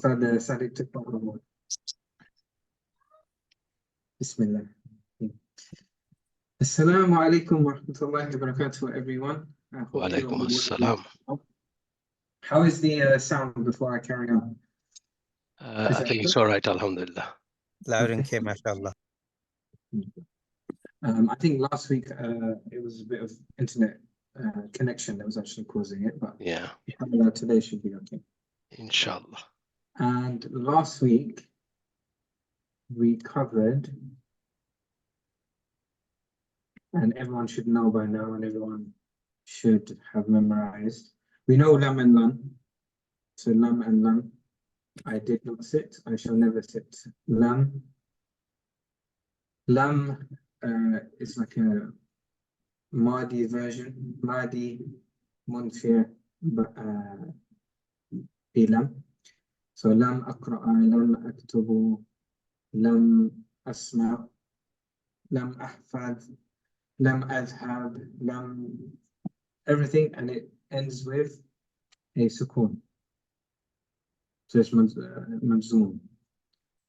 Sadiq took over. Bismillah. Assalamu alaikum wa rahmatullahi wa barakatuh, everyone. I hope Wa you're alaikum all assalam. well. How is the sound before I carry on? I think it's all right, Alhamdulillah. Loud and clear, mashallah. I think last week it was a bit of internet connection that was actually causing it, but Yeah, inshallah, today should be okay. inshallah. And last week we covered, and everyone should know by now, and everyone should have memorized. We know lam and lan. So lam and lan. I did not sit. I shall never sit. Lam. Lam is like a Mahdi version. Mahdi munfir bilam. So lam aqra'a, lam aktubu, lam asma, lam ahfad, lam adhab, lam everything, and it ends with a sukoon. So it's majzoom.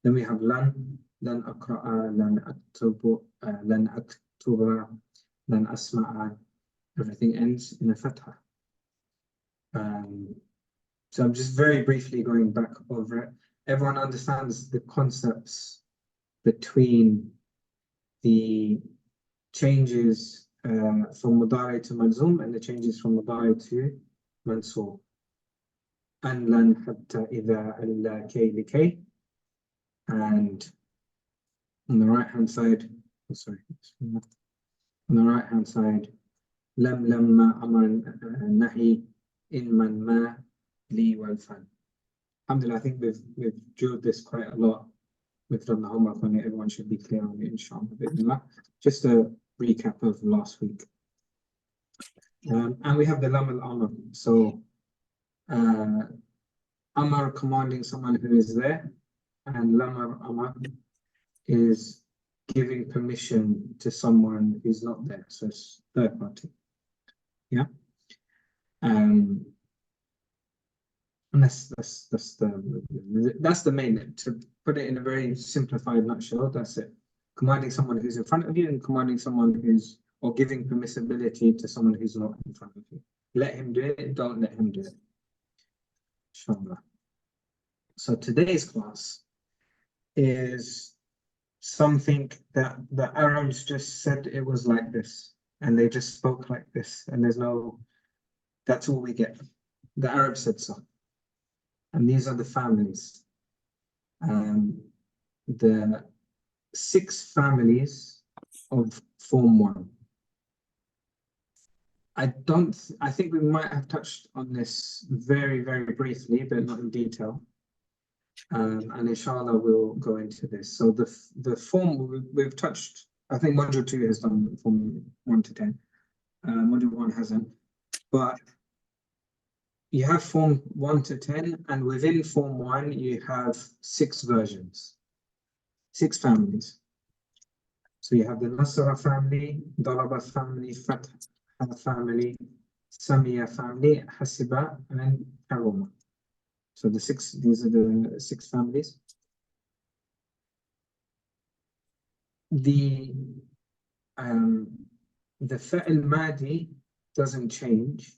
Then we have lan aqra'a, lan aktubu, lan aktuba, lan asma'a. Everything ends in a fatha. So I'm just very briefly going back over it. Everyone understands the concepts between the changes from mudari to manzoom and the changes from mudari to mansoob. An lan hatta idha alla kay likay. And on the right hand side, on the right hand side, lam lamma amar nahi in man ma li wal fan. Alhamdulillah, I think we've drilled this quite a lot. We've done the homework on it. Everyone should be clear on it, inshallah. Just a recap of last week. And we have the lam al-amr. So amar commanding someone who is there, and lam al-amr is giving permission to someone who's not there. So it's third party. Yeah. And that's the main, to put it in a very simplified nutshell. That's it. Commanding someone who's in front of you and commanding someone who's, or giving permissibility to someone who's not in front of you. Let him do it, don't let him do it. Inshallah. So today's class is something that the Arabs just said it was like this, and they just spoke like this, and there's no, that's all we get. The Arabs said so. And these are the families. The 6 families of Form 1. I think we might have touched on this very, very briefly, but not in detail. And inshallah, we'll go into this. So the form we've touched, I think Module 2 has done Form 1 to 10. Module 1 hasn't. But you have Form 1 to 10, and within Form 1, you have 6 versions, 6 families. So you have the Nasra family, Daraba family, Fatha family, Samiya family, Hasiba, and Karuma. So these are the 6 families. The Fa'il Madi doesn't change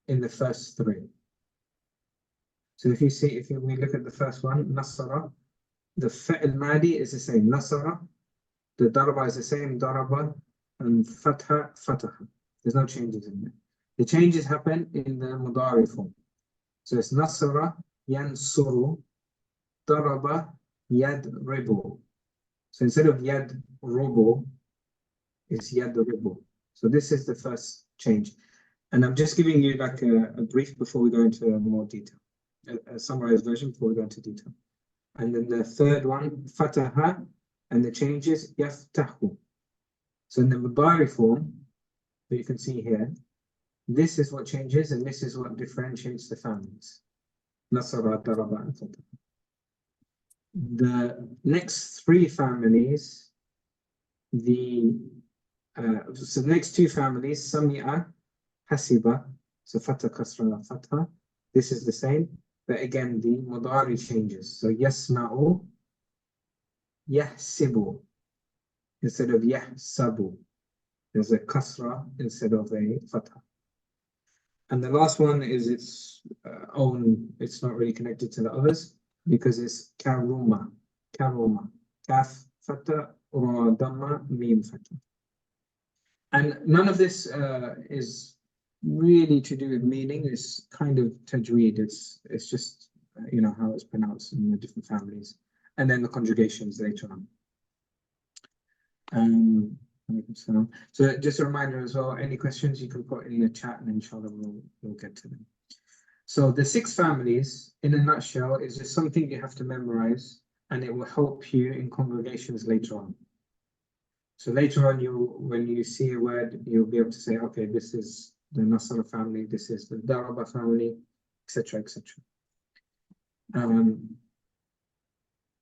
in the first 3. So if we look at the first one, Nasara, the Fa'il Madi is the same, Nasara, the Daraba is the same, Daraba, and Fatha, Fataha. There's no changes in there. The changes happen in the Mudari form. So it's Nasara, Yansuru, Daraba, Yadribu. So instead of Yadrubu, it's Yadribu. So this is the first change. And I'm just giving you like a brief before we go into more detail, a summarized version before we go into detail. And then the third one, Fataha, and the changes, Yaftahu. So in the Mudari form, that you can see here, this is what changes, and this is what differentiates the families. Nasara, Daraba, and Fataha. The next 3 families, so the next 2 families, Sami'a, Hasiba, so Fatha, Kasra, Fatha, this is the same. But again, the mudari changes. So yasma'u, yahsibu instead of yahsabu. There's a kasra instead of a fatha. And the last one is its own, it's not really connected to the others because it's karuma, karuma, kaf fatha, ra dhamma, mim fatha. And none of this is really to do with meaning. It's kind of tajweed. It's just you know how it's pronounced in the different families, and then the conjugations later on. So just a reminder as well, any questions you can put in the chat and inshallah we'll get to them. So the 6 families in a nutshell is just something you have to memorize and it will help you in congregations later on. So later on, when you see a word, you'll be able to say, okay, this is the Nasr family, this is the Daraba family, etc., etc.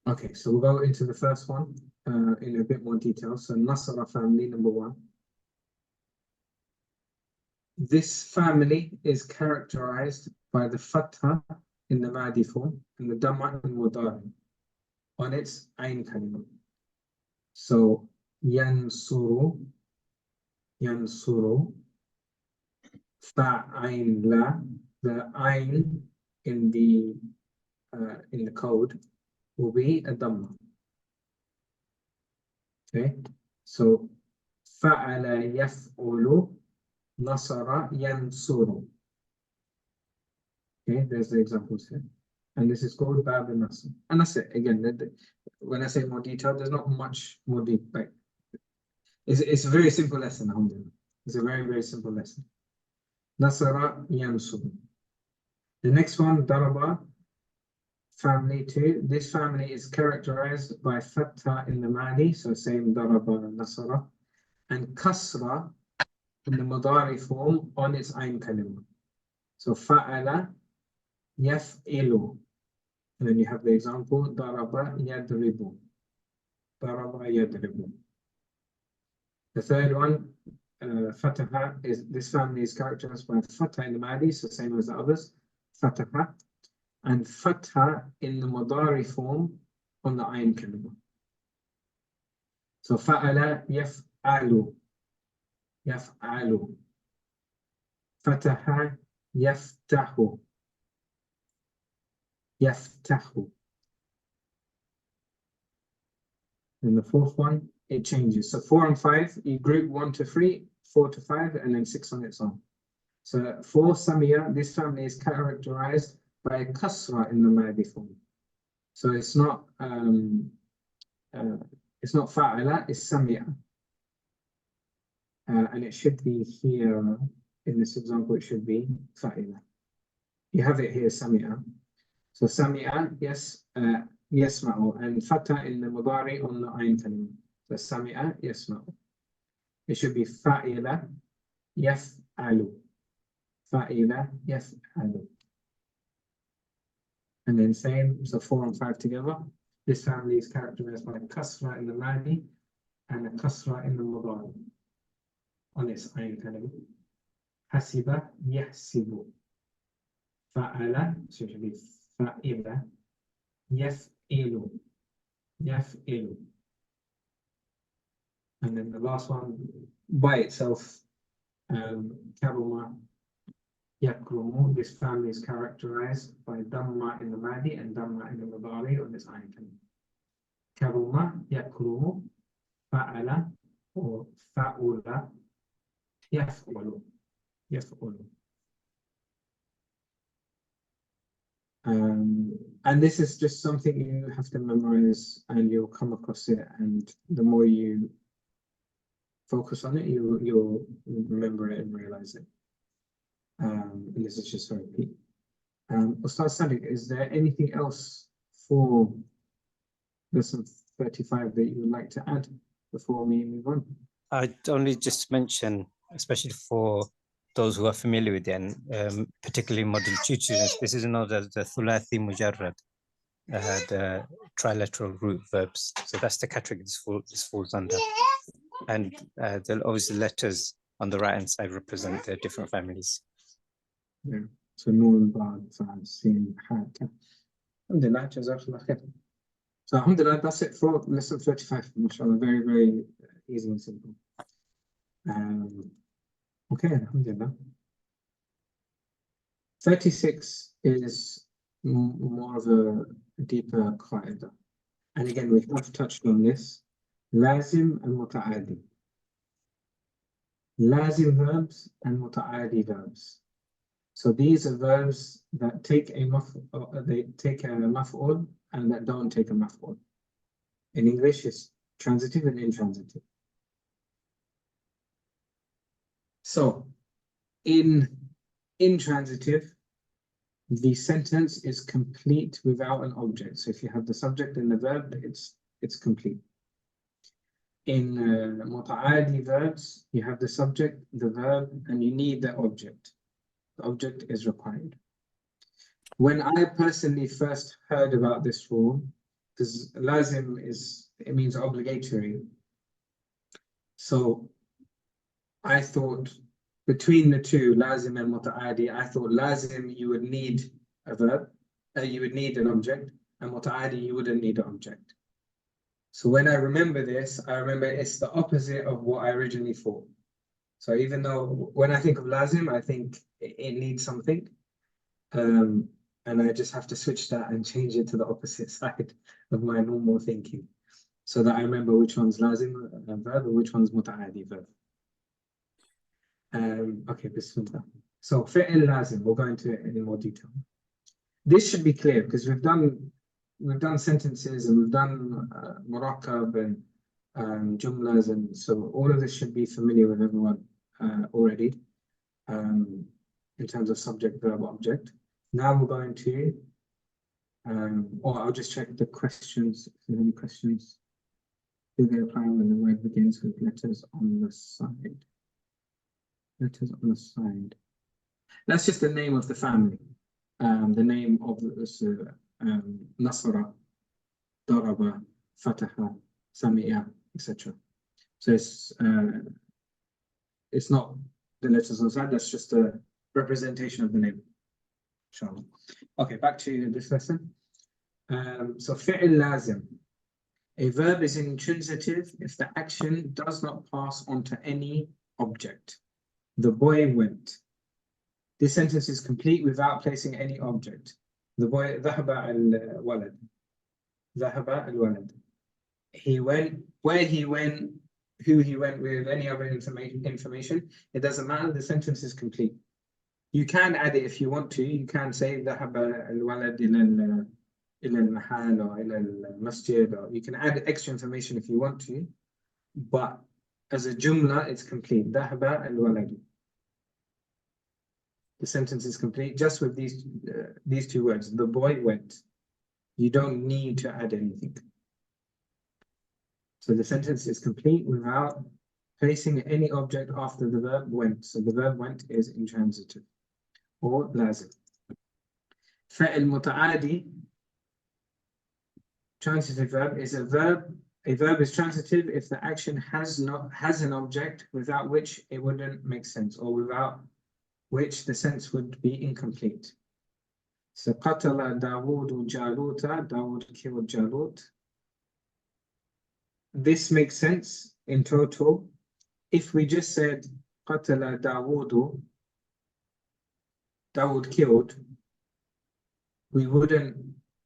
Okay, so we'll go into the first one in a bit more detail. So Nasr family, number 1. This family is characterized by the Fatha in the Madi form and the Dhamma in Mudari on its Ain kalima. So yansuru, yansuru, fa'ain la, the ain in the code will be a dhamma. Okay, so fa'ala yaf'ulu, nasara yansuru. Okay, there's the examples here. And this is called Bab al-Nasr. And that's it. Again, when I say more detail, there's not much more deep. Like, it's a very simple lesson, Alhamdulillah. It's a very, very simple lesson. Nasara yansuru. The next one, Daraba, family 2. This family is characterized by Fatha in the Madi, so same Daraba Nasara, and Kasra in the Mudari form on its Ain kalima. So Fa'ala yaf'ilu. And then you have the example, Daraba yadribu. Daraba yadribu. The third one, Fataha, this family is characterized by Fatha in the Madi, so same as the others, Fataha, and Fatha in the Mudari form on the Ain kalima. So Fa'ala yaf'alu, yaf'alu. Fataha yaftahu, yaftahu. And the fourth one, it changes. So 4 and 5, you group 1 to 3, 4 to 5, and then 6 on its own. So for Samia, this family is characterized by a kasra in the Madi form. So it's not fa'ala, it's Samia. And it should be here, in this example, it should be fa'ila. You have it here, Samia. So Samia, yes, yasma'u, and Fatha in the Mudari on the Ain kalima. So Sami'a yasma'u. It should be fa'ila yaf'alu. Fa'ila yaf'alu. And then same, so 4 and 5 together. This family is characterized by a kasra in the Madi and a kasra in the Mudari on its Ain kalima. Hasiba yahsibu. Fa'ala, so it should be fa'ila yaf'ilu. Yaf'ilu. And then the last one by itself, Karuma Yakrumu. This family is characterized by Dhamma in the Madi and Dhamma in the Mudari on this Ain kalima. Karuma Yakrumu, Fa'ala or Fa'ula, Yaf'ulu. Yaf'ulu. And this is just something you have to memorize and you'll come across it, and the more you focus on it, you'll remember it and realize it. And this is just a repeat. Ustaz Sadiq, is there anything else for lesson 35 that you would like to add before we move on? I'd only just mention, especially for those who are familiar with it, and particularly model 2 students, this is known as the Thulathi Mujarrad, the trilateral root verbs. So that's the category this falls under. And obviously letters on the right hand side represent the different families. Yeah. So Noon, Bad, Fan, Sin, Hat. Alhamdulillah, Jazakallah khair. So Alhamdulillah, that's it for lesson 35. Mashallah, very, very easy and simple. Okay, Alhamdulillah. 36 is more of a deeper qaida. And again, we have touched on this. Lazim and muta'adi. Lazim verbs and muta'adi verbs. So these are verbs that take a maf'ul and that don't take a maf'ul. In English, it's transitive and intransitive. So in intransitive, the sentence is complete without an object. So if you have the subject and the verb, it's complete. In muta'adi verbs, you have the subject, the verb, and you need the object. The object is required. When I personally first heard about this rule, because lazim it means obligatory. So I thought between the two, lazim and muta'adi, I thought lazim you would need a verb, you would need an object, and muta'adi you wouldn't need an object. So when I remember this, I remember it's the opposite of what I originally thought. So even though when I think of lazim, I think it needs something, and I just have to switch that and change it to the opposite side of my normal thinking, so that I remember which one's lazim verb and which one's muta'adi verb. Okay, bismillah. So fi'il lazim, we'll go into it in more detail. This should be clear because we've done sentences and we've done murakkab and jumlas, and so all of this should be familiar with everyone already in terms of subject, verb, object. Now we're going to, or I'll just check the questions. If there are any questions, do they apply when the word begins with letters on the side? Letters on the side. That's just the name of the family. The name of this Nasara, Daraba, Fataha, Sami'a, etc. So it's not the letters on the side, that's just a representation of the name. Inshallah. Okay, back to this lesson. So fi'il lazim. A verb is intransitive if the action does not pass on to any object. The boy went. This sentence is complete without placing any object. The boy, ذهب الولد. ذهب الولد. He went, where he went, who he went with, any other information. It doesn't matter, the sentence is complete. You can add it if you want to. You can say ذهب الولد إلى المحل or إلى المسجد, or you can add extra information if you want to. But as a jumla, it's complete. ذهب الولد. The sentence is complete just with these two words. The boy went. You don't need to add anything. So the sentence is complete without placing any object after the verb went. So the verb went is intransitive or lazim. Fa'il muta'adi, transitive verb, is a verb. A verb is transitive if the action has an object without which it wouldn't make sense, or without which the sense would be incomplete. So qatala Dawood Jaluta, Dawood killed Jalut. This makes sense in total. If we just said qatala Dawood, Dawood killed, we wouldn't.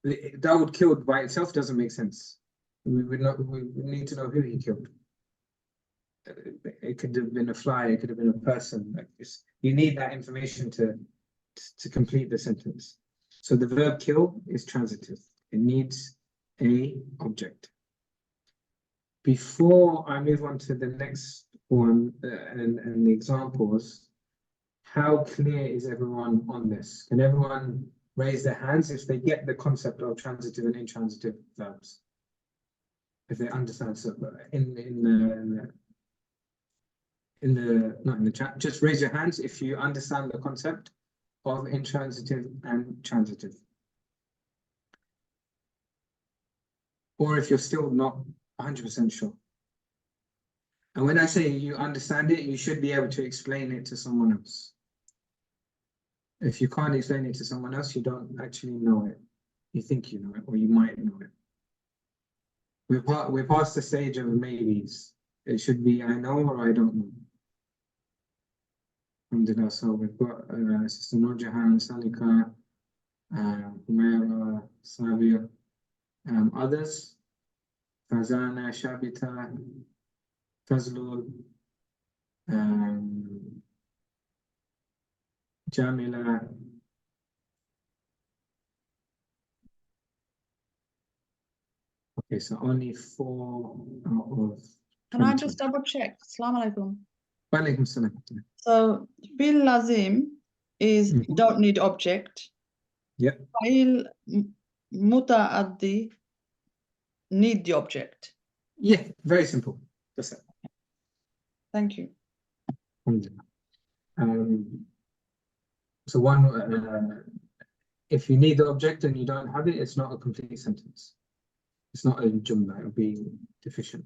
Dawood killed by itself doesn't make sense. We need to know who he killed. It could have been a fly, it could have been a person. Like this. You need that information to complete the sentence. So the verb kill is transitive. It needs an object. Before I move on to the next one and the examples, how clear is everyone on this? Can everyone raise their hands if they get the concept of transitive and intransitive verbs? If they understand, so not in the chat, just raise your hands if you understand the concept of intransitive and transitive. Or if you're still not 100% sure. And when I say you understand it, you should be able to explain it to someone else. If you can't explain it to someone else, you don't actually know it. You think you know it, or you might know it. We're past the stage of maybes. It should be I know or I don't know. Alhamdulillah. So we've got Sister Nurjahan, Salika, Humaira, Sabir, others, Fazana, Shabita, Fazlul, Jamila. Okay, so only 4 out of Can I 20. just double check? Assalamu alaikum. Wa alaikum salam. So fil lazim is Mhm. don't need object. Yeah. Fil mutaaddi need the object. Yeah, very simple. That's it. Thank you. Alhamdulillah. So one, if you need the object and you don't have it, it's not a complete sentence. It's not a jumla, it'll be deficient.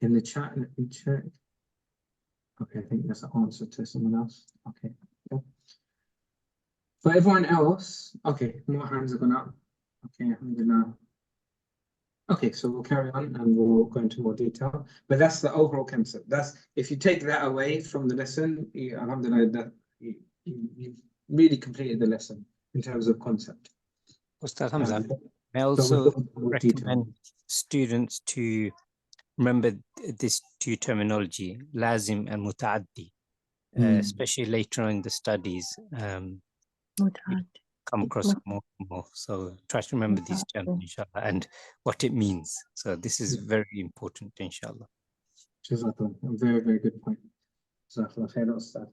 In the chat, let me check. Okay, I think that's the answer to someone else. Okay. Cool. For everyone else, okay, more hands have gone up. Okay, alhamdulillah. Okay, so we'll carry on and we'll go into more detail. But that's the overall concept. That's if you take that away from the lesson, alhamdulillah, that you've really completed the lesson in terms of concept. Ustad Hamza, may I So also we'll go into more detail. recommend students to remember this two terminology, lazim and mutaaddi, especially later on in the studies. Come across more and more. So try to remember these terms, inshallah, and what it means. So this is very important, inshallah. Jazakallah. A very, very good point. Jazakallah khair, Ustad.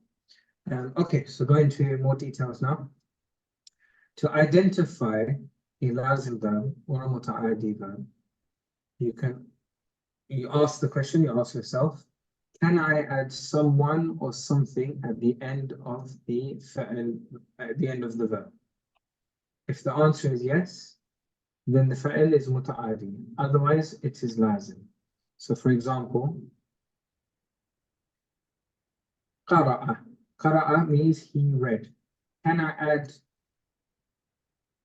Okay, so going into more details now. To identify a lazim verb or a muta'addi verb, you ask the question, you ask yourself, can I add someone or something at the end of the verb? If the answer is yes, then the fa'il is muta'addi. Otherwise, it is lazim. So for example, qara'a. Qara'a means he read. Can I add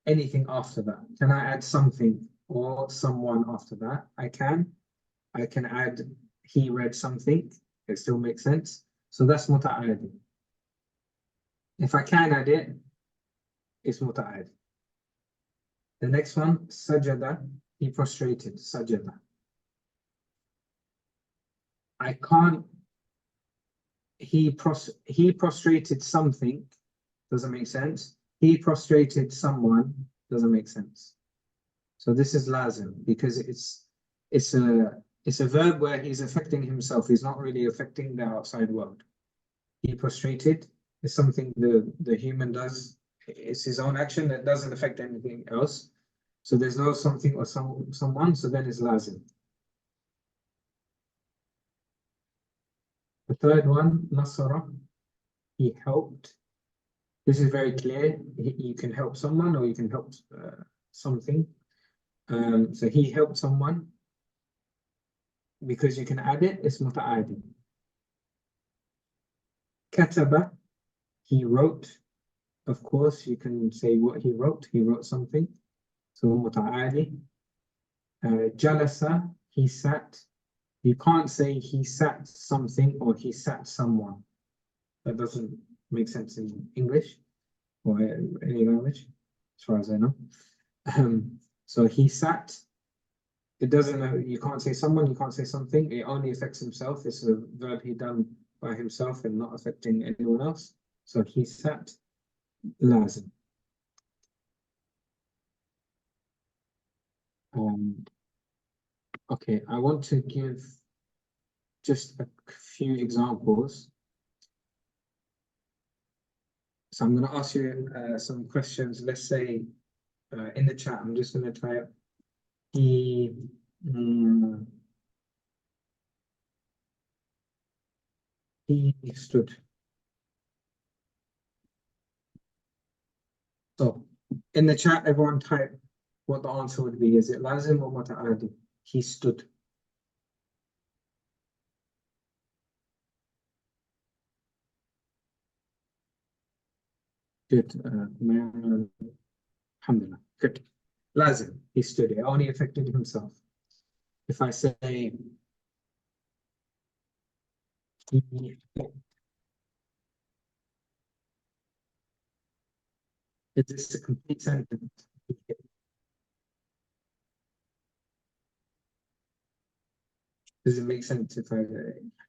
anything after that? Can I add something or someone after that? I can. I can add he read something. It still makes sense. So that's muta'addi. If I can add it, it's muta'addi. The next one, sajada, he prostrated, sajada. I can't, he prostrated something, doesn't make sense. He prostrated someone, doesn't make sense. So this is lazim, because it's a verb where he's affecting himself. He's not really affecting the outside world. He prostrated is something the human does. It's his own action that doesn't affect anything else. So there's no something or someone, so then it's lazim. The third one, nasara, he helped. This is very clear. You can help someone or you can help something. So he helped someone. Because you can add it, it's muta'addi. Kataba, he wrote. Of course, you can say what he wrote something. So muta'addi. Jalasa, he sat. You can't say he sat something or he sat someone. That doesn't make sense in English or any language, as far as I know. So he sat. It doesn't, you can't say someone, you can't say something. It only affects himself. It's a verb he done by himself and not affecting anyone else. So he sat, lazim. Okay, I want to give just a few examples. So I'm going to ask you some questions. Let's say in the chat, I'm just going to type he stood. So in the chat, everyone type what the answer would be. Is it lazim or muta'addi? He stood. Good. Alhamdulillah. Good. Lazim, he stood. It only affected himself. If I say he hit, is this a complete sentence? He hit. Does it make sense if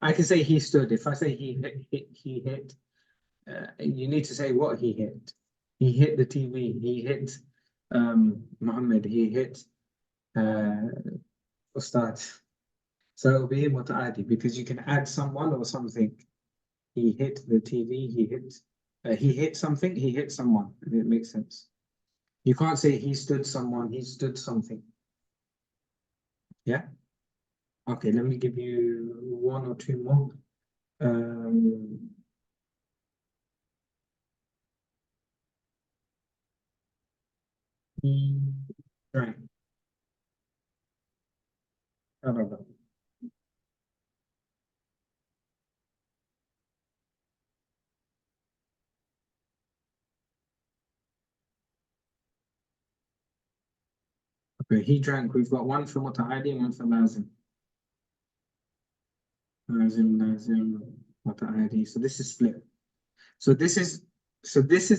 I can say he stood? If I say he hit, you need to say what he hit. He hit the TV. He hit Muhammad. He hit Ustad. So it'll be muta'adi because you can add someone or something. He hit the TV. He hit something. He hit someone. And it makes sense. You can't say he stood someone. He stood something. Yeah. Okay, let me give you one or two more. Right. Okay, he drank. We've got one for muta'adi and one for lazim. Lazim, muta'adi. So this is split. So this is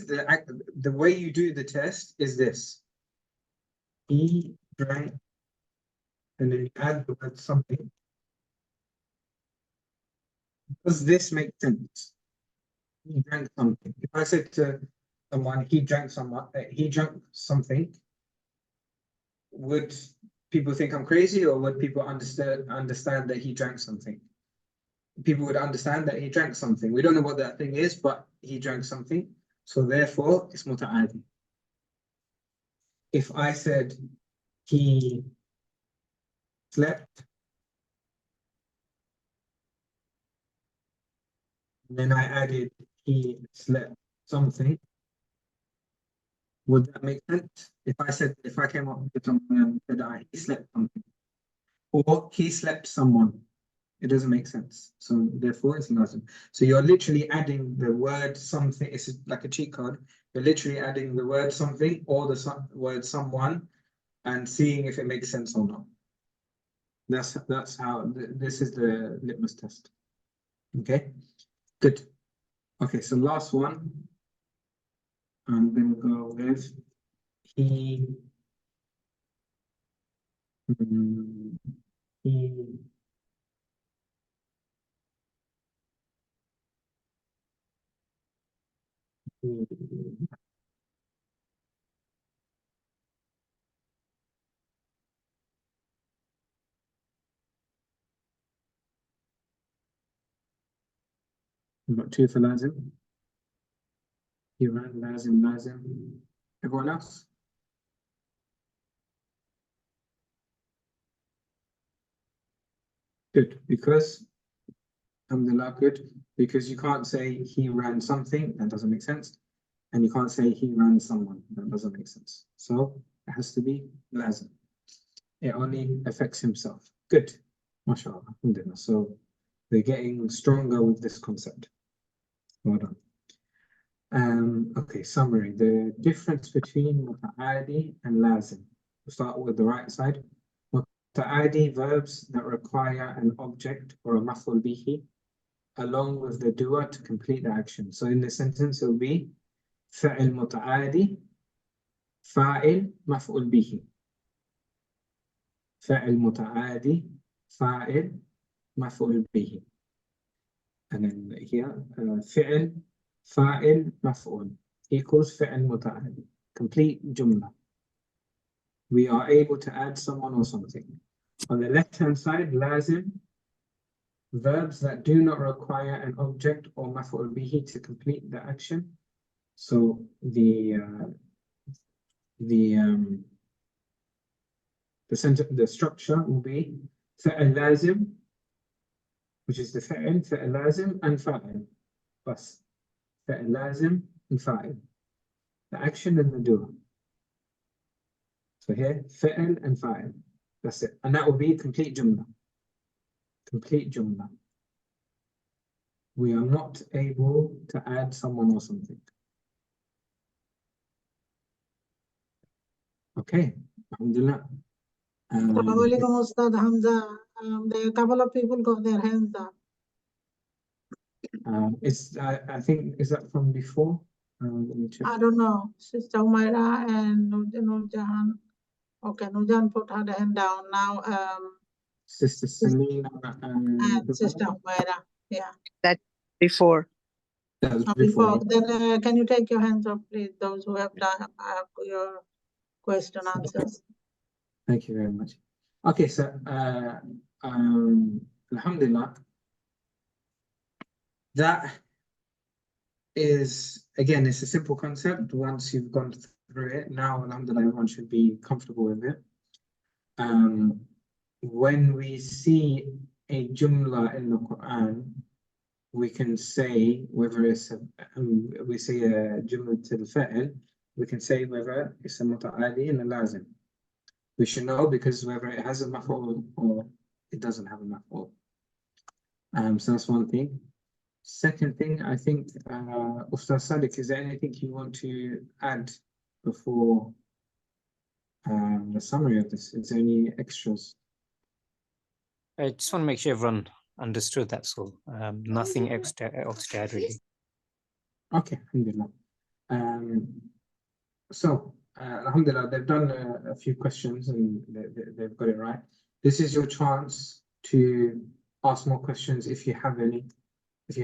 the way you do the test is this. He drank, and then you add the word something. Does this make sense? He drank something. If I said to someone, he drank something, would people think I'm crazy, or would people understand that he drank something? People would understand that he drank something. We don't know what that thing is, but he drank something. So therefore, it's muta'adi. If I said he slept, then I added he slept something, would that make sense? If I came up with someone and said he slept something, or he slept someone, it doesn't make sense. So therefore it's lazim. So you're literally adding the word something. It's like a cheat code. You're literally adding the word something or the word someone and seeing if it makes sense or not. That's how this is the litmus test. Okay, good. Okay, so last one. I'm gonna go with he We've got two for lazim. He ran lazim. Everyone else? Good, because alhamdulillah, good, because you can't say he ran something, that doesn't make sense. And you can't say he ran someone, that doesn't make sense. So it has to be lazim. It only affects himself. Good, mashallah, alhamdulillah. So they're getting stronger with this concept. Well done. Okay, summary. The difference between muta'adi and lazim. We'll start with the right side. Muta'adi verbs that require an object or a maf'ul bihi along with the doer to complete the action. So in the sentence it will be fa'il muta'adi, fa'il maf'ul bihi. Fa'il muta'adi, fa'il maf'ul bihi. And then here, fi'il fa'il maf'ul equals fi'il muta'adi. Complete jumla. We are able to add someone or something. On the left-hand side, lazim, verbs that do not require an object or maf'ul bihi to complete the action. So the structure will be fi'il lazim, which is the fi'il lazim and fa'il. Plus fi'il lazim and fa'il. The action and the doer. So here, fi'il and fa'il. That's it. And that will be complete jumla. Complete jumla. We are not able to add someone or something. Okay, Alhamdulillah. Assalamualaikum, Ustad Hamza. There are a couple of people got their hands up. I think, is that from before? Let me check. I don't know. Sister Umaira and Nurjahan. Okay, Nurjahan put her hand down. Now, Sister Selena and Sister Umaira. Yeah. That before. that was Before, before. then can you take your hands up, please? Those who have done your question answers. Thank you very much. Okay, so Alhamdulillah, that is, again, it's a simple concept. Once you've gone through it, now Alhamdulillah, everyone should be comfortable with it. When we see a jumla in the Quran, we can say whether it's we say a jumla to the fa'il, we can say whether it's a muta'ali and a lazim. We should know because whether it has a maf'ul or it doesn't have a maf'ul. So that's one thing. Second thing, I think, Ustaz Sadiq, is there anything you want to add before the summary of this? Is there any extras? I just want to make sure everyone understood, that's all. Nothing extra really. Okay, Alhamdulillah. So, Alhamdulillah, they've done a few questions and they've got it right. This is your chance to ask more questions if you have any. If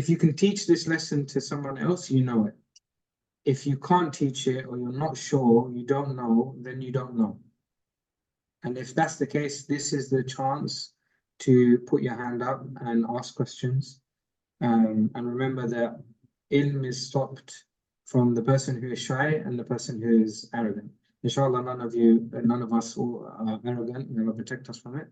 you can teach this lesson to someone else, you know it. If you can't teach it or you're not sure, you don't know, then you don't know. And if that's the case, this is the chance to put your hand up and ask questions. And remember that ilm is stopped from the person who is shy and the person who is arrogant. Inshallah, none of us are arrogant. May Allah protect us from it.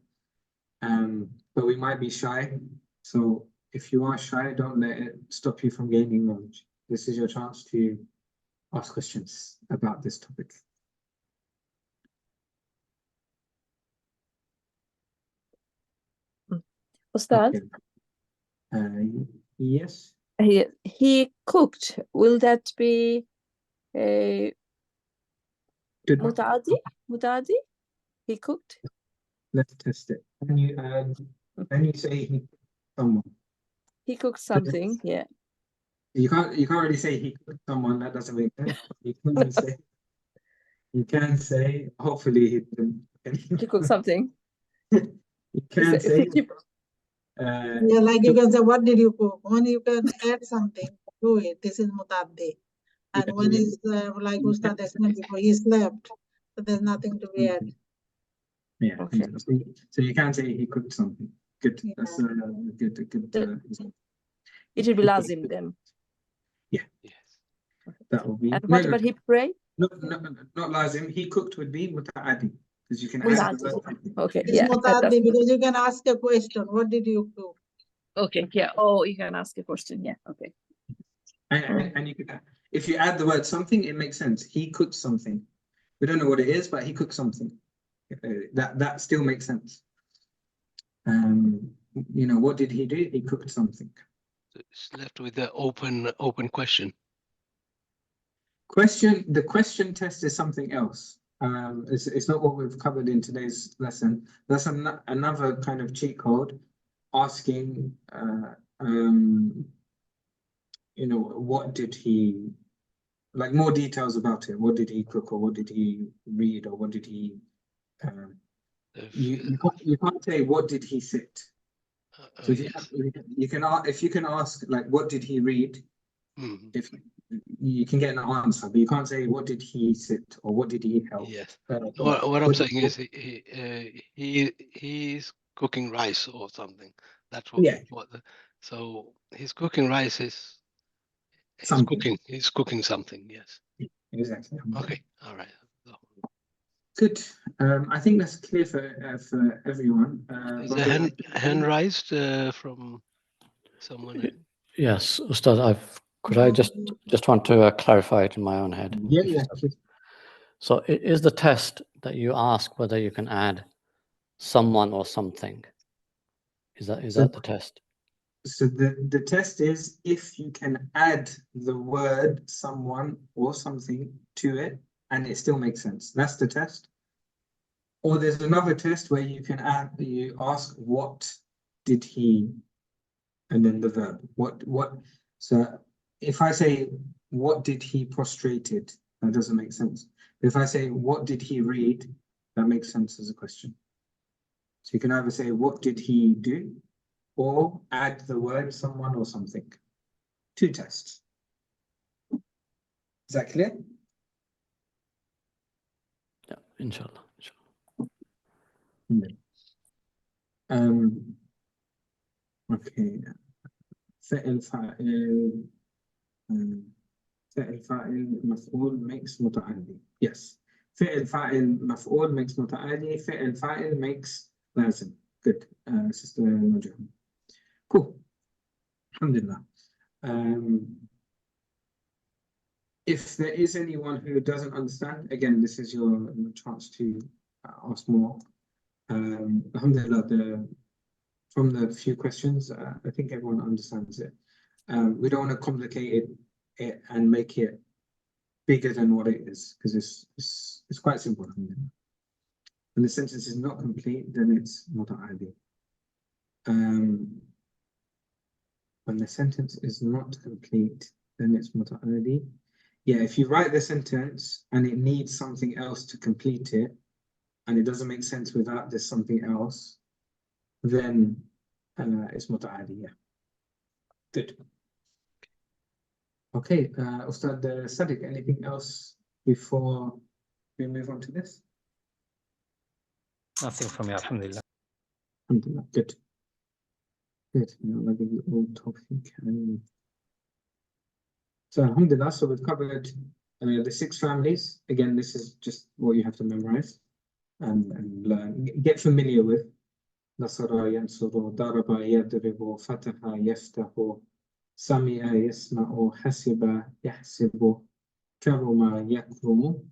But we might be shy. So if you are shy, don't let it stop you from gaining knowledge. This is your chance to ask questions about this topic. Ustad, Okay. Yes. he cooked. Will that be Good. mutaadi? Mutaadi? He cooked? Let's test it. Can you say he cooked someone? He cooked something, yeah. You can't really say he cooked someone. That doesn't make sense. You can say hopefully he didn't. He cooked something. You can say. Yeah, like you can say, what did you cook? When you can add something to it, this is mutaddi. And Yeah, when yeah. it's like Ustad explained before, he slept, so there's nothing to be added. Yeah. Okay. So you can say he cooked something. Good. Yeah. That's a good. It will be lazim then. Yeah. Yes. That will be. And what about he prayed? No, not lazim. He cooked would be muta'addi because you can add Muta'addi. the word something. Okay, It's yeah. mutaddi because you can ask a question, what did you cook? Okay, yeah. Oh, you can ask a question, yeah. Okay. And you can, if you add the word something, it makes sense. He cooked something. We don't know what it is, but he cooked something. That still makes sense. What did he do? He cooked something. So it's left with the open question. The question test is something else. It's not what we've covered in today's lesson. That's another kind of cheat code, asking, what did he, like more details about it. What did he cook, or what did he read, or what did he? You can't say what did he sit. So Yes. if you can ask like what did he read, Mhm. if you can get an answer, but you can't say what did he sit or what did he help. Yes. What I'm saying is he's cooking rice or something. That's what. Yeah. So he's cooking rice he's Something. cooking something. Yes. Exactly. Okay. All right. Good. I think that's clear for everyone. Is the hand raised from someone? Yes, Ustad, could I just want to clarify it in my own head? Yeah. So is the test that you ask whether you can add someone or something? Is that the test? So the test is if you can add the word someone or something to it and it still makes sense. That's the test. Or there's another test where you can you ask what did he, and then the verb. What? So if I say what did he prostrated, that doesn't make sense. If I say what did he read, that makes sense as a question. So you can either say what did he do, or add the word someone or something. Two tests. Is that clear? Yeah, inshallah. Okay. فعل فاعل فعل فاعل مفعول makes متعدي. Yes. فعل فاعل مفعول makes متعدي. فعل فاعل makes لازم. Good. Sister Najah. Cool. Alhamdulillah. If there is anyone who doesn't understand, again, this is your chance to ask more. Alhamdulillah, from the few questions, I think everyone understands it. We don't want to complicate it and make it bigger than what it is, because it's quite simple. Alhamdulillah. When the sentence is not complete, then it's muta'adi. When the sentence is not complete, then it's muta'adi. Yeah, if you write the sentence and it needs something else to complete it, and it doesn't make sense without this something else, then it's muta'adi, yeah. Good. Okay, Ustad Sadiq, anything else before we move on to this? Nothing from me, Alhamdulillah. Alhamdulillah, good. Good, I'll give you all tawfiq. So Alhamdulillah, so we've covered the 6 families. Again, this is just what you have to memorize and learn, get familiar with. Nasara yansuru, daraba yadribu, fataha yaftahu, sami'a yasma'u, hasiba yahsibu, karuma yakrumu.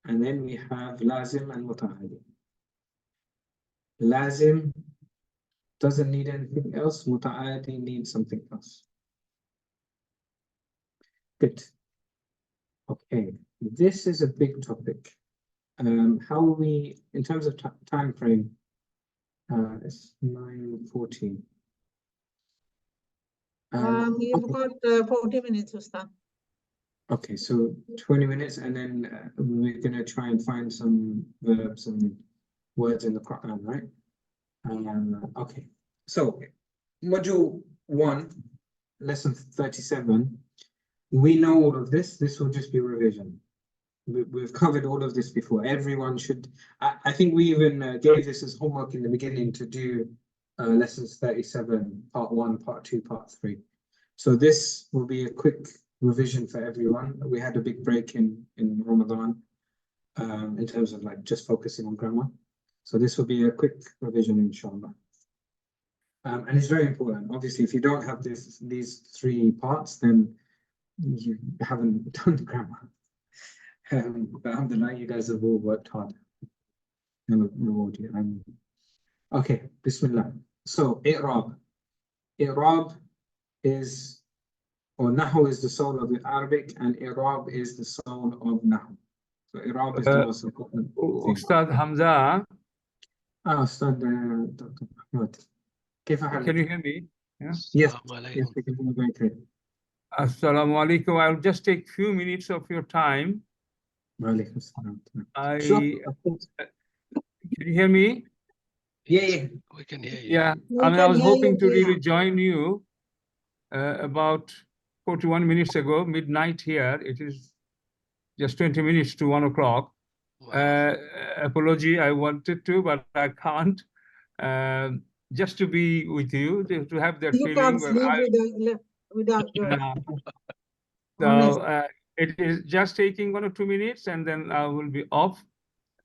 And then we have lazim and muta'adi. Lazim doesn't need anything else, muta'adi needs something else. Good. Okay, this is a big topic. How we, in terms of time frame, it's 9:40. You've got 40 minutes, Ustad. Okay, so 20 minutes, and then we're going to try and find some verbs and words in the Quran, right? Okay, so module 1, lesson 37. We know all of this. This will just be revision. We've covered all of this before. Everyone should. I think we even gave this as homework in the beginning to do lessons 37, part 1, part 2, part 3. So this will be a quick revision for everyone. We had a big break in Ramadan in terms of like just focusing on grammar. So this will be a quick revision, inshallah. And it's very important. Obviously, if you don't have these 3 parts, then you haven't done the grammar. But alhamdulillah, you guys have all worked hard. Reward you. Okay, Bismillah. So, i'rab. I'rab is, or nahu is the soul of the Arabic, and i'rab is the soul of nahu. So, i'rab is the most important thing. Ustad Hamza, Ustad Dr. Ahmed. can you hear me? Yeah. Yes, Assalamu yes, alaikum. we can hear you very clear. Assalamu alaikum. I'll just take few minutes of your time. Wa alaikum salam. Sure. Can you hear me? Yeah. We can hear you. Yeah, We I mean, I can was hear you hoping to clear. really join you about 41 minutes ago, midnight here. It is just 20 minutes to 1 o'clock. Wow. Apology, I wanted to, but I can't. Just to be with you, to have that You feeling. can't sleep without your honest. So it is just taking 1 or 2 minutes, and then I will be off.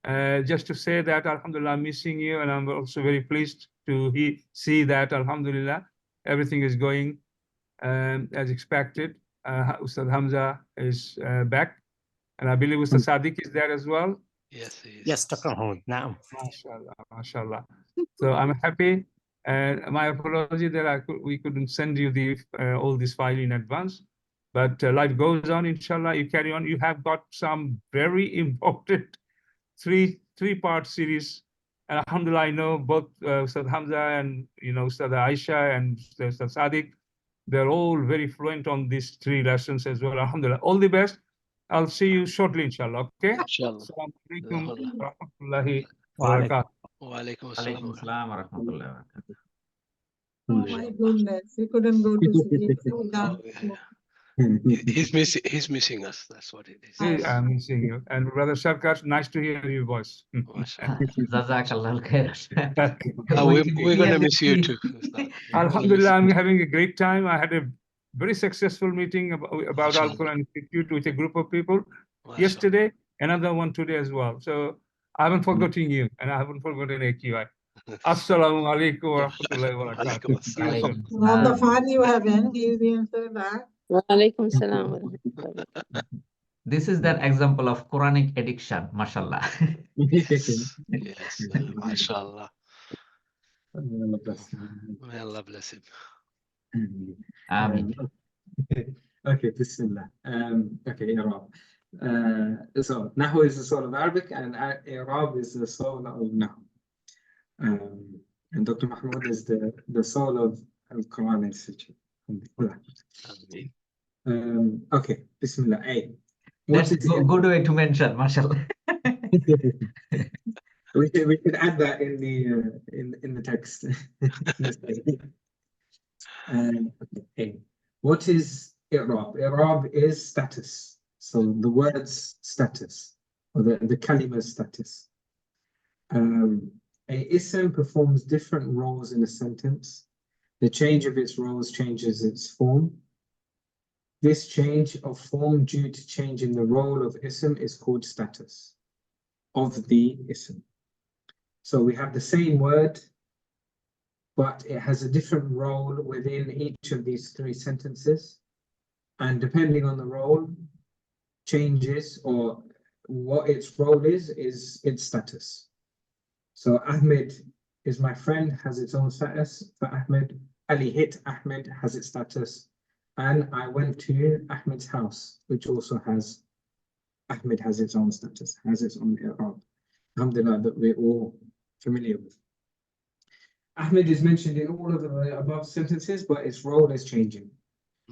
Just to say that Alhamdulillah, I'm missing you, and I'm also very pleased to see that Alhamdulillah, everything is going as expected. Ustad Hamza is back, and I believe Ustad Sadiq is there as well. Yes, he is. Yes, Dr. Mahmoud. Naam. MashaAllah, MashaAllah. So I'm happy And my apology that we couldn't send you the all this file in advance, but life goes on. Inshallah, you carry on. You have got some very important three-part series. And Alhamdulillah, I know both Ustad Hamza and Ustad Aisha and Ustad Sadiq. They're all very fluent on these 3 lessons as well. Alhamdulillah. All the best. I'll see you shortly, inshallah. Okay? Inshallah. Assalamu alaikum wa rahmatullahi wa Wa alaikum. barakatuh. Wa alaikum Alaikum assalam. salam wa rahmatullahi wa barakatuh. Oh my goodness, we couldn't go to sleep. So done. He's missing us. That's what it is. Hey, I'm missing you. And Brother Sarkar, nice to hear your voice. Mashallah. Jazakallah khairan. We're gonna miss you too. Ustad. Alhamdulillah, I'm having a great time. I had a very successful meeting about Mashallah. Al-Qur'an Institute with a group of people Mashallah. yesterday, another one today as well. So I haven't forgotten you, and I haven't forgotten AQI. Assalamu alaikum wa rahmatullahi wa Alaikum barakatuh. See you soon. Alaikum All the salam. fun you have in, he didn't say that. Wa alaikum salam wa rahmatullah. This is that example of Quranic addiction, mashallah. Yes, mashallah. May Allah bless him. Ameen. Okay, Bismillah. Okay, Arab. So Nahu is the soul of Arabic, and Arab is the soul of Nahu. And Dr. Mahmoud is the soul of Al-Qur'an Institute. Okay, Bismillah. A. That's a good way to mention, mashallah. We could add that in the text. Okay. What is I'rab? I'rab is status. So the word's status, or the kalima's status. A ism performs different roles in a sentence. The change of its roles changes its form. This change of form due to change in the role of ism is called status of the ism. So we have the same word, but it has a different role within each of these 3 sentences. And depending on the role, changes or what its role is its status. So Ahmed is my friend, has its own status for Ahmed. Ali hit Ahmed, has its status. And I went to Ahmed's house, which also has, Ahmed has its own status, has its own I'rab. Alhamdulillah, that we're all familiar with. Ahmed is mentioned in all of the above sentences, but its role is changing.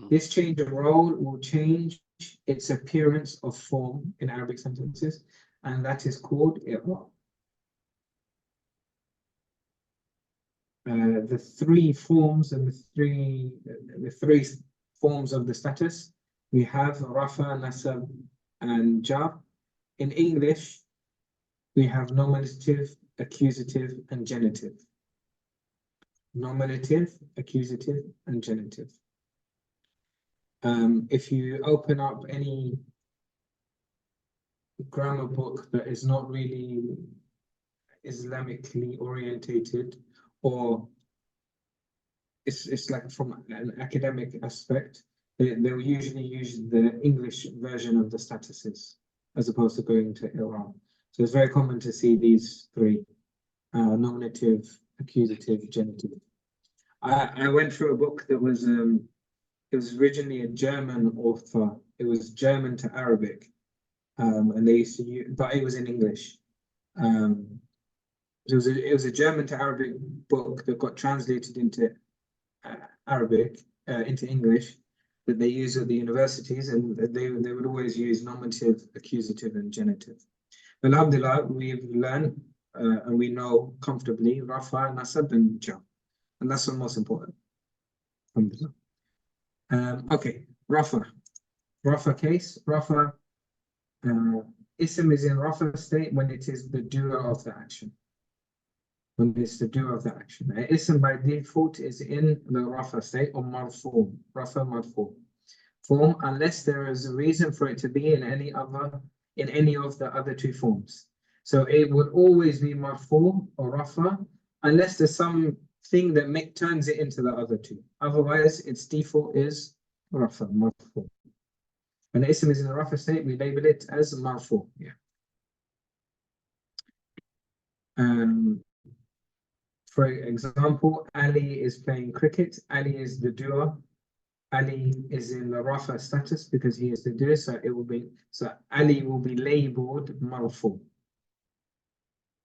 This change of role will change its appearance of form in Arabic sentences, and that is called I'rab. The 3 forms and the three forms of the status, we have Rafa, Nasab, and Jar. In English, we have nominative, accusative, and genitive. Nominative, accusative, and genitive. If you open up any grammar book that is not really Islamically orientated, or it's like from an academic aspect, they will usually use the English version of the statuses as opposed to going to I'rab. So it's very common to see these 3, nominative, accusative, genitive. I went through a book that was, it was originally a German author. It was German to Arabic, and they used to use, but it was in English. It was a German to Arabic book that got translated into Arabic, into English, that they use at the universities, and they would always use nominative, accusative, and genitive. Alhamdulillah, we've learned and we know comfortably Rafa, Nasab, and Jar, and that's the most important. Alhamdulillah. Okay, Rafa. Rafa case. Rafa, ism is in Rafa state when it is the doer of the action. When it's the doer of the action. Ism by default is in the Rafa state, or marfu, Rafa marfu form, unless there is a reason for it to be in any of the other 2 forms. So it would always be marfu or Rafa, unless there's something that turns it into the other 2. Otherwise, its default is Rafa, marfu. When the ism is in the Rafa state, we label it as marfu. Yeah. For example, Ali is playing cricket. Ali is the doer. Ali is in the rafa status because he is the doer, so Ali will be labeled marfu.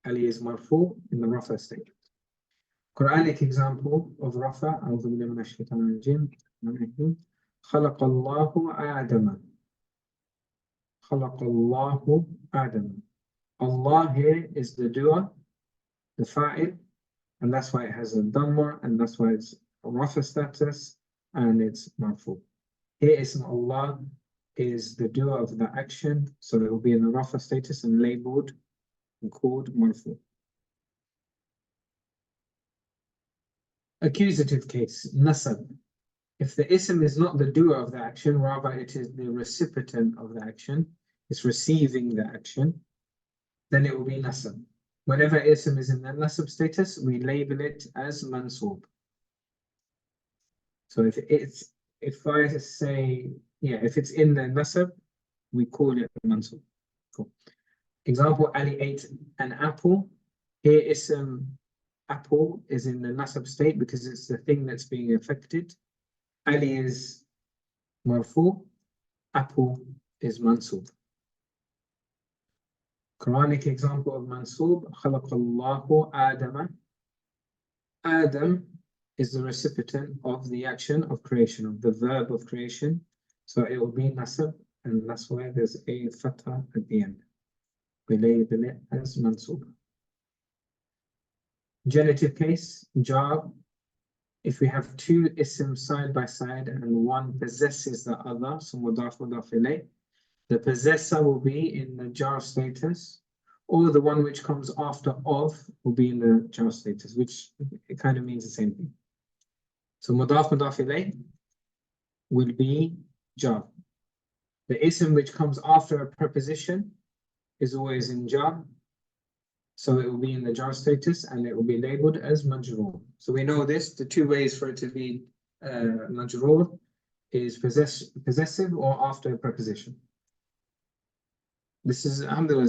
Ali is marfu in the rafa state. Quranic example of rafa, أعوذ بالله من الشيطان الرجيم. خلق الله آدم. خلق الله آدم. Allah here is the doer, the fa'il, and that's why it has a dhamma, and that's why it's a rafa status, and it's marfu. Here ism Allah is the doer of the action, so it will be in the rafa status and labeled and called marfu. Accusative case, nasab. If the ism is not the doer of the action, rather it is the recipient of the action, it's receiving the action, then it will be nasab. Whenever ism is in the nasab status, we label it as mansub. So if I say, if it's in the nasab, we call it mansub. Cool. Example, Ali ate an apple. Here ism apple is in the nasab state because it's the thing that's being affected. Ali is marfu, apple is mansub. Quranic example of mansub, khalaqallahu Adama. Adam is the recipient of the action of creation, of the verb of creation. So it will be nasab, and that's why there's a fatha at the end. We label it as mansub. Genitive case, jar. If we have two isms side by side and one possesses the other, so mudaf mudaf ilayh, the possessor will be in the jar status, or the one which comes after of will be in the jar status, which it kind of means the same thing. So mudaf mudaf ilayh will be jar. The ism which comes after a preposition is always in jar, so it will be in the jar status and it will be labeled as majroor. So we know this, the two ways for it to be majroor is possessive or after a preposition. This is, alhamdulillah,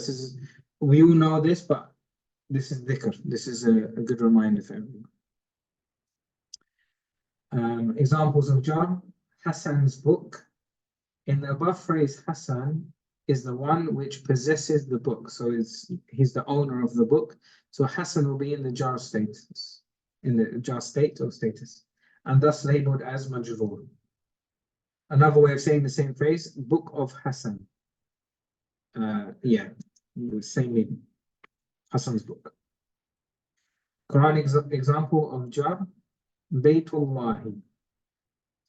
we all know this, but this is dhikr. This is a good reminder for everyone. Examples of jar, Hassan's book. In the above phrase, Hassan is the one which possesses the book. So he's the owner of the book. So Hassan will be in the jar status, in the jar state or status, and thus labeled as majroor. Another way of saying the same phrase, book of Hassan. Same meaning. Hassan's book. Quranic example of jar, Baytullahi.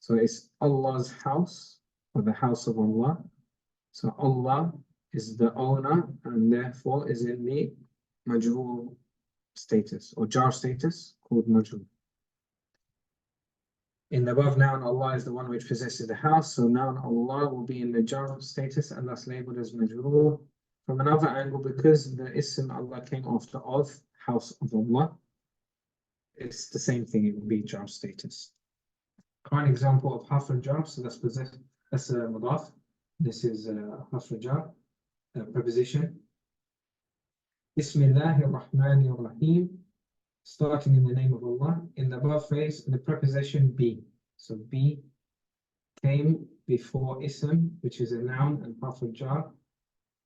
So it's Allah's house, or the house of Allah. So Allah is the owner and therefore is in the majroor status or jar status called majroor. In the above noun, Allah is the one which possesses the house, so noun Allah will be in the jar status and thus labeled as majroor. From another angle, because the ism Allah came after of, house of Allah, it's the same thing, it will be jar status. Current example of harf al-jar, so that's a mudaf. This is harf al-jar, preposition. Bismillahir Rahmanir Rahim, starting in the name of Allah. In the above phrase, the preposition be. So be came before ism, which is a noun, and harf al-jar.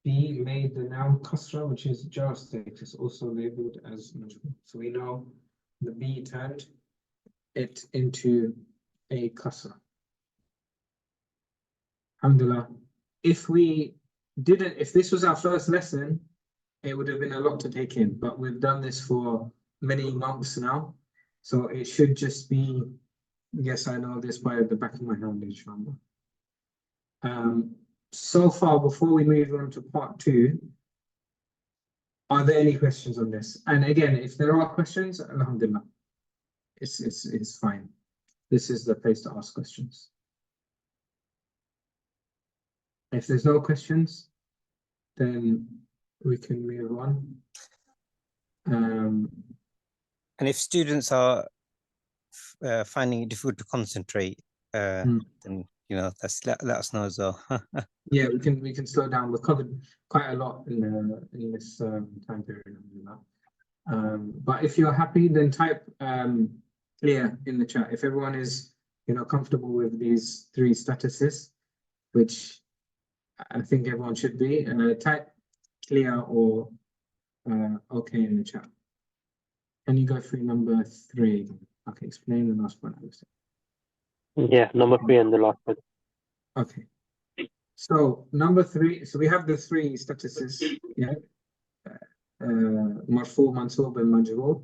Be made the noun kasra, which is jar status, also labeled as majroor. So we know the be turned it into a kasra. Alhamdulillah. If this was our first lesson, it would have been a lot to take in, but we've done this for many months now, so it should just be, yes, I know this by the back of my hand, inshallah. So far, before we move on to part 2, are there any questions on this? And again, if there are questions, alhamdulillah, it's fine. This is the place to ask questions. If there's no questions, then we can move on. And if students are finding it difficult to concentrate, then let us know as well. Yeah, we can slow down. We've covered quite a lot in this time period. But if you're happy, then type clear in the chat. If everyone is, comfortable with these three statuses, which I think everyone should be, type clear or okay in the chat. Can you go through number 3? Okay, explain the last one. Yeah, number 3 and the last one. Okay. So number 3, so we have the three statuses, yeah. Marfu, mansub, and majroor.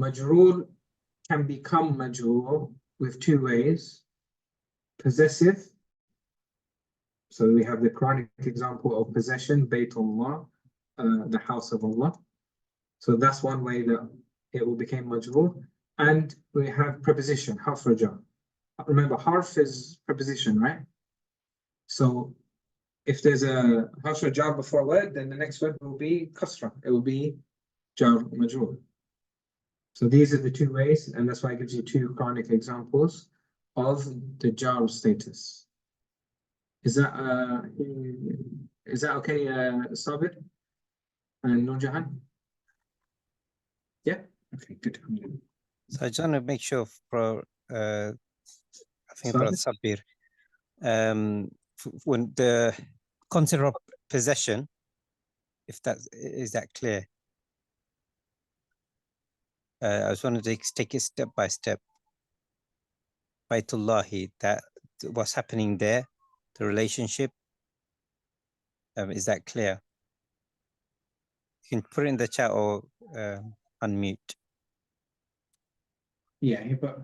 Majroor can become majroor with two ways. Possessive. So we have the Quranic example of possession, Baytullah, the house of Allah. So that's one way that it will become majroor. And we have preposition, harf raja. Remember, harf is preposition, right? So if there's a harf raja before a word, then the next word will be kasra. It will be jar majroor. So these are the two ways, and that's why it gives you two Quranic examples of the jar status. Is that okay, Sabir and Nurjahan? Yeah. Okay. Good. So I just want to make sure for I think Sorry? Brother Sabir, when the concept of possession, if is that clear? I just want to take it step by step. Baytullahi, that what's happening there, the relationship, is that clear? You can put it in the chat or unmute. Yeah, but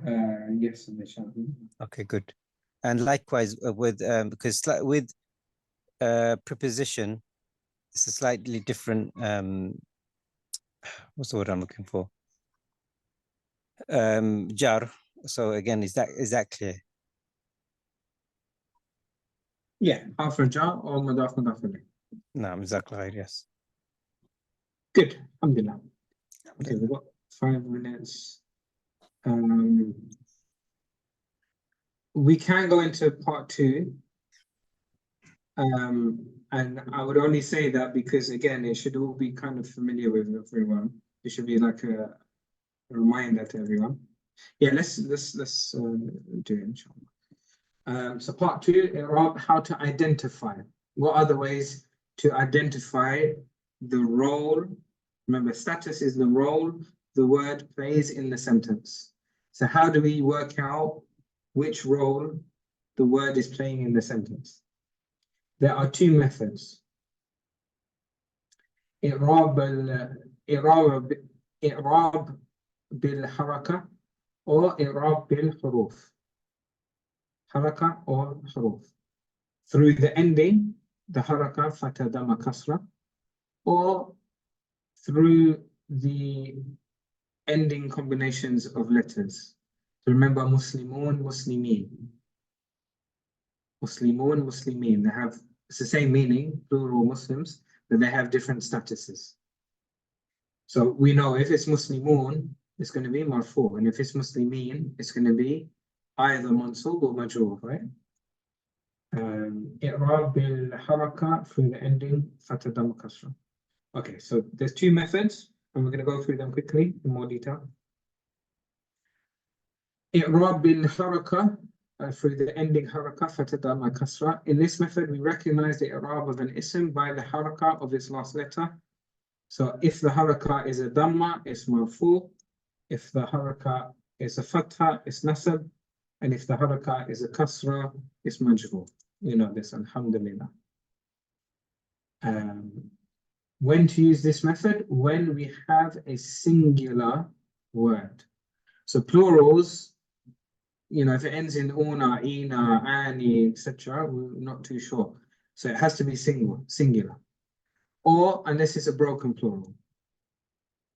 yes, in the chat. Okay, good. And likewise with because with preposition, it's a slightly different. What's the word I'm looking for? Jar. So again, is that clear? Yeah, harf jar or mudaf ilayh. No, exactly right. Yes. Good. Alhamdulillah. Okay, we've got 5 minutes. We can go into part 2. And I would only say that because, again, it should all be kind of familiar with everyone. It should be like a reminder to everyone. Yeah, let's do it, inshallah. So part 2, I'rab, how to identify. What are the ways to identify the role? Remember, status is the role the word plays in the sentence. So how do we work out which role the word is playing in the sentence? There are 2 methods. I'rab bil haraka or i'rab bil huruf. Haraka or huruf. Through the ending, the haraka, fatha, dhamma, kasra, or through the ending combinations of letters. So remember, Muslimun, Muslimin. Muslimun, Muslimin. They have, it's the same meaning, plural Muslims, but they have different statuses. So we know if it's Muslimun, it's going to be marfu, and if it's Muslimin, it's going to be either mansub or majroor, right? I'rab bil haraka through the ending, fatha, dhamma, kasra. Okay, so there's 2 methods, and we're going to go through them quickly in more detail. I'rab bil haraka through the ending haraka, fatha, dhamma, kasra. In this method, we recognize the i'rab of an ism by the haraka of its last letter. So if the haraka is a dhamma, it's marfu. If the haraka is a fatha, it's nasab. And if the haraka is a kasra, it's majroor. You know this, alhamdulillah. When to use this method? When we have a singular word. So plurals, if it ends in una, ina, ani, etc., we're not too sure. So it has to be singular. Or unless it's a broken plural.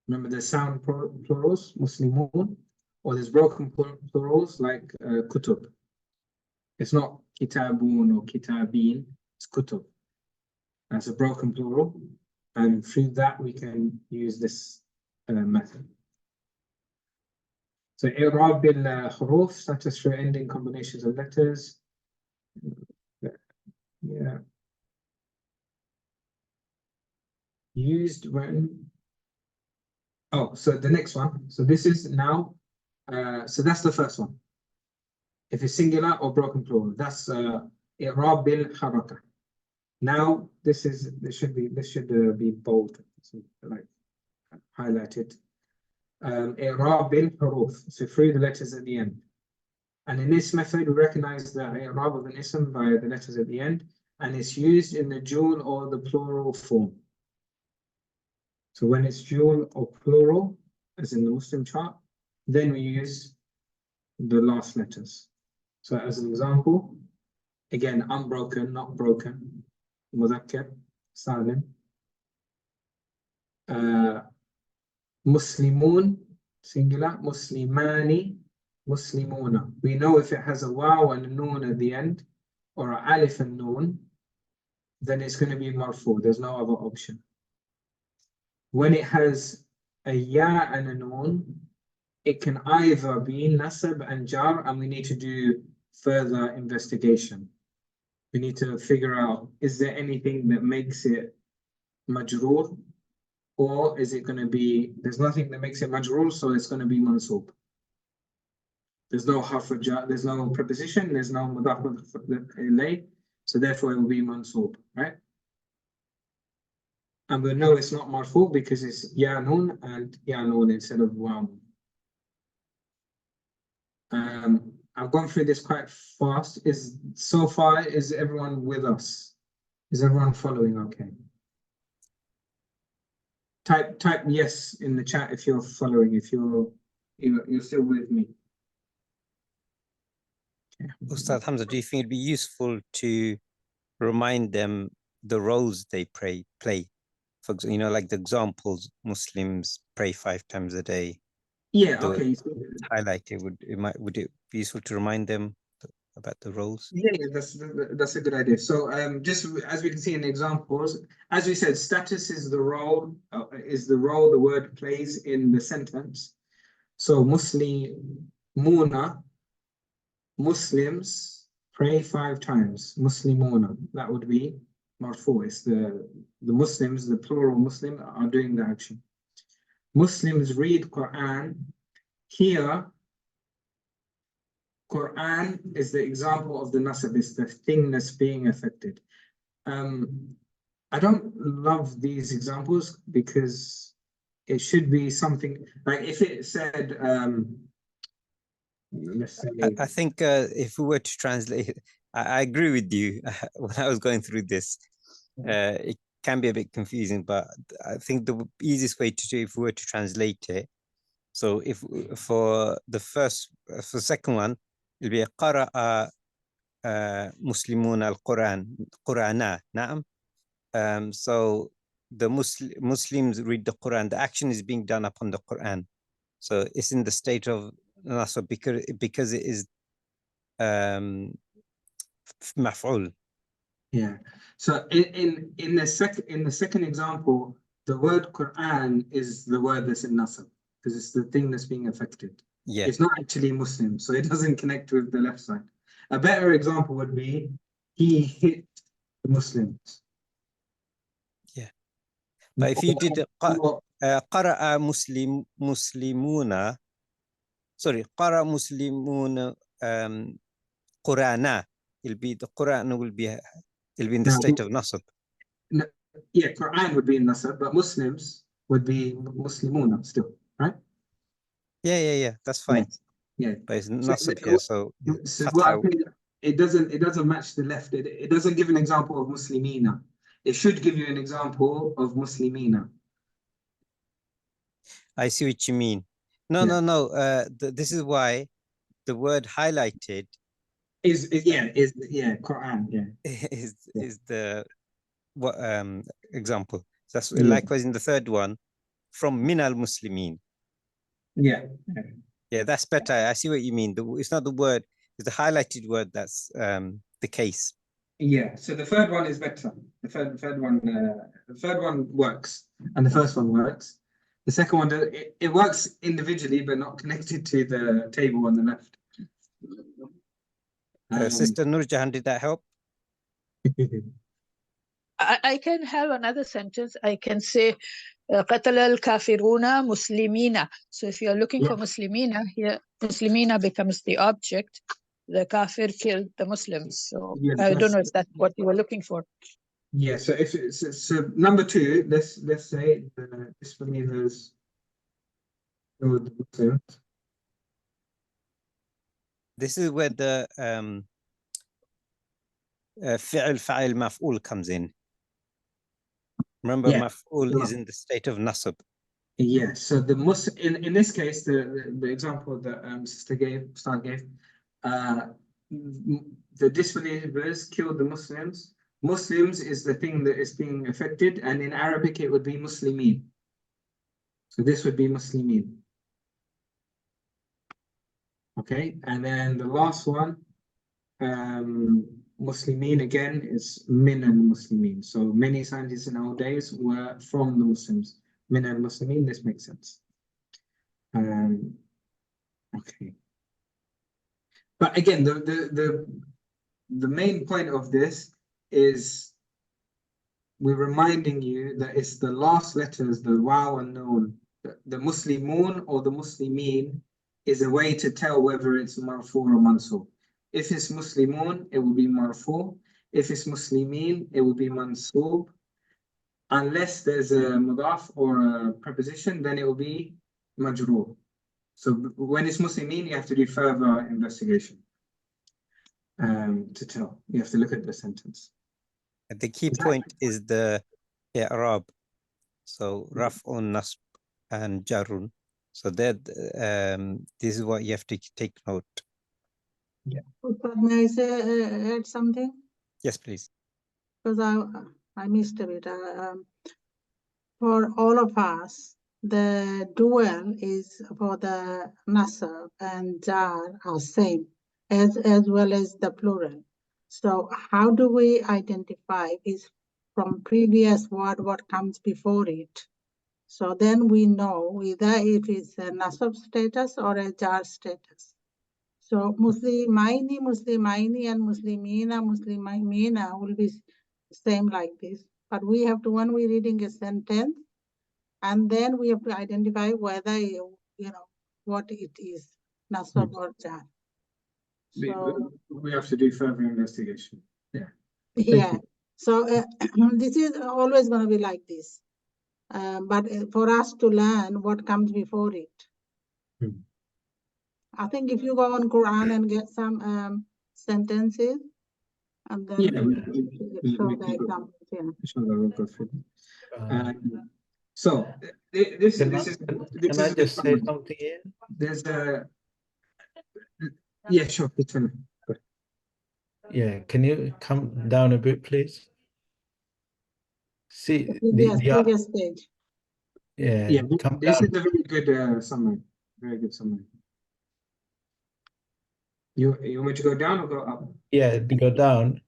Remember the sound plurals, Muslimun, or there's broken plurals like kutub. It's not kitabun or kitabin, it's kutub. That's a broken plural, and through that we can use this method. So i'rab bil huruf, such as through ending combinations of letters. Yeah. Used when Oh, so the next one. So this is now, so that's the first one. If it's singular or broken plural, that's i'rab bil haraka. Now this should be bold, so like highlighted. I'rab bil huruf, so through the letters at the end. And in this method, we recognize the i'rab of an ism by the letters at the end, and it's used in the dual or the plural form. So when it's dual or plural, as in the Muslim chart, then we use the last letters. So as an example, again, unbroken, not broken, mudhakkar, salim. Muslimun, singular, muslimani, muslimuna. We know if it has a waw and a noon at the end, or an alif and noon, then it's going to be marfu. There's no other option. When it has a ya and a noon, it can either be nasab and jar, and we need to do further investigation. We need to figure out, is there anything that makes it majroor, or is it going to be, there's nothing that makes it majroor, so it's going to be mansoob. There's no harf jar, there's no preposition, there's no mudaf ilay, so therefore it will be mansoob, right? And we know it's not marfu because it's ya noon and ya noon instead of waw. I've gone through this quite fast. So far, is everyone with us? Is everyone following okay? Type yes in the chat if you're following, if you're still with me. Okay. Ustad Hamza, do you think it'd be useful to remind them the roles they play? For example, you know, like the examples, Muslims pray 5 times a day. Yeah, okay. Highlighted, would it be useful to remind them about the roles? Yeah, that's a good idea. So just as we can see in the examples, as we said, status is the role the word plays in the sentence. So muslimuna, Muslims pray 5 times. Muslimuna, that would be marfu. It's the Muslims, the plural Muslim, are doing the action. Muslims read Quran. Here, Quran is the example of the nasab, is the thing that's being affected. I don't love these examples because it should be something like if it said, let's say, I think if we were to translate, I agree with you. When I was going through this, it can be a bit confusing, but I think the easiest way to do it, if we were to translate it, so if for the second one, it'll be qara'a muslimun al-Quran, Qur'ana, na'am. So the Muslims read the Quran, the action is being done upon the Quran. So it's in the state of nasab because it is maf'ul. Yeah. So in the second example, the word Quran is the word that's in nasab because it's the thing that's being affected. Yeah. It's not actually Muslim, so it doesn't connect with the left side. A better example would be he hit the Muslims. Yeah. But if you did qara'a muslimuna, sorry, qara'a muslimuna Qur'ana, it'll be the Quran will be in the state of nasab. No, yeah, Quran would be in nasab, but Muslims would be muslimuna still, right? Yeah, that's fine. Yeah, but it's nasab here, so it doesn't match the left. It doesn't give an example of muslimina. It should give you an example of muslimina. I see what you mean. No. This is why the word highlighted is Quran. Yeah, is the example. That's likewise in the third one, from minal muslimin. Yeah, that's better. I see what you mean. It's not the word, it's the highlighted word that's the case. Yeah, so the third one is better. The third one works, and the first one works. The second one it works individually, but not connected to the table on the left. Sister Nurjahan, did that help? I can have another sentence. I can say, قتل الكافرون مسلمين. So if you're looking for مسلمين here, مسلمين becomes the object. The kafir killed the Muslims. So I don't know if that's what you were looking for. Yeah, so if it's so number 2, let's say the disbelievers killed the Muslims. This is where the fi'l fa'il maf'ul comes in. Remember, Yeah. maf'ul is in the state of nasab. Yeah, so the in this case, the example that Star gave, the disbelievers killed the Muslims. Muslims is the thing that is being affected, and in Arabic it would be Muslimin. So this would be Muslimin. Okay, and then the last one, Muslimin again is min al-Muslimin. So many scientists in our days were from the Muslims. Min al-Muslimin, this makes sense. Okay. But again, the main point of this is we're reminding you that it's the last letters, the waw and noon, the Muslimun or the Muslimin is a way to tell whether it's marfu or mansub. If it's Muslimun, it will be marfu. If it's Muslimin, it will be mansub. Unless there's a mudaf or a preposition, then it will be majroor. So when it's Muslimin, you have to do further investigation to tell. You have to look at the sentence. The key point is the i'rab. So raf'un, nasb, and jarun. So that this is what you have to take note. Yeah. May I say, add something? Yes, please. Because I missed a bit. For all of us, the dual is for the nasab and jar are same as well as the plural. So how do we identify is from previous word what comes before it? So then we know either if it's a nasab status or a jar status. So Muslimaini, Muslimaini, and Muslimina, Muslimina will be same like this. But we have to, when we're reading a sentence, and then we have to identify whether, you know, what it is, nasab or jar. So, we have to do further investigation. Yeah. yeah. So this is always going to be like this. But for us to learn what comes before it. I think if you go on Quran and get some sentences, and then show the examples. Yeah. So this is. Can I just say something here? There's a. Yeah, sure. Yeah, can you come down a bit, please? See previous stage. Yeah, this is a very good summary. Very good summary. You want me to go down or go up? Yeah, go down.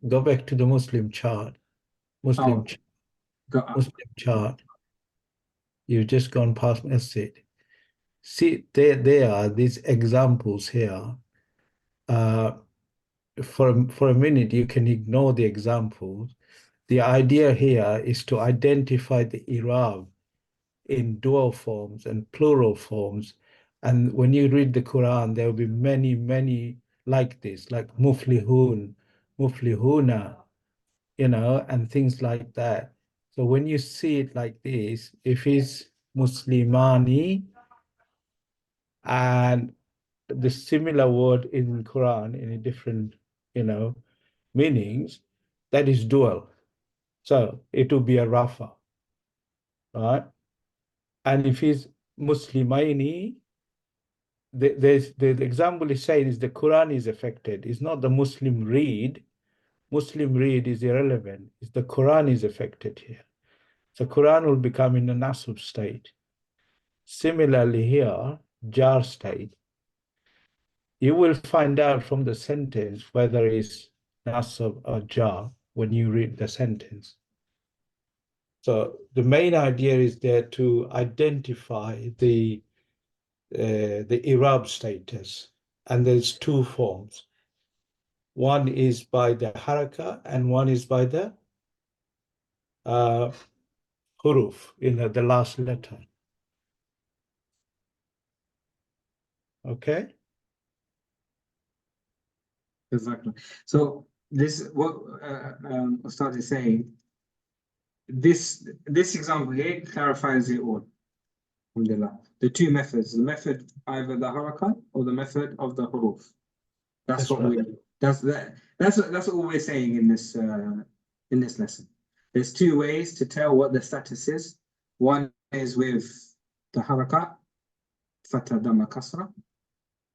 Go back to the Muslim chart. Muslim chart. You've just gone past masjid. See, there are these examples here. For a minute, you can ignore the examples. The idea here is to identify the i'rab in dual forms and plural forms. And when you read the Quran, there will be many, many like this, like muflihun, muflihuna, you know, and things like that. So when you see it like this, if it's Muslimani and the similar word in Quran in a different, you know, meanings, that is dual. So it will be a rafa, right? And if it's Muslimaini, the example is saying is the Quran is affected. It's not the Muslim read. Muslim read is irrelevant. It's the Quran is affected here. So Quran will become in a nasab state. Similarly here, jar state. You will find out from the sentence whether it's nasab or jar when you read the sentence. So the main idea is there to identify the i'rab status, and there's two forms. One is by the haraka and one is by the huruf in the last letter. Okay. Exactly. So this what Ustad is saying. This example here clarifies it all. Alhamdulillah. The two methods, the method either the haraka or the method of the huruf. That's what right. that's what we're saying in this lesson. There's two ways to tell what the status is. One is with the haraka, fatha dhamma kasra,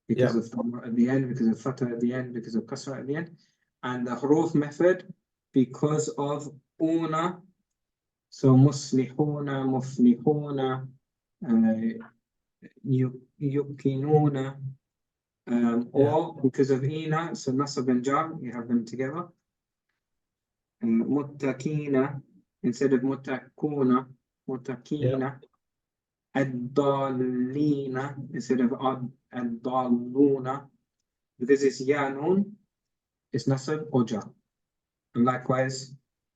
because of dhamma at the end, because of fatha at the end, because of kasra at the end, and the huruf method because of una. So muslihuna, muflihuna, yuqinuna, or because of ina, so nasab and jar, you have them together. Muttaqina instead of muttaquna, muttaqina. Ad-dallina instead of ad-dalluna, because it's ya nun, it's nasab or jar. And likewise,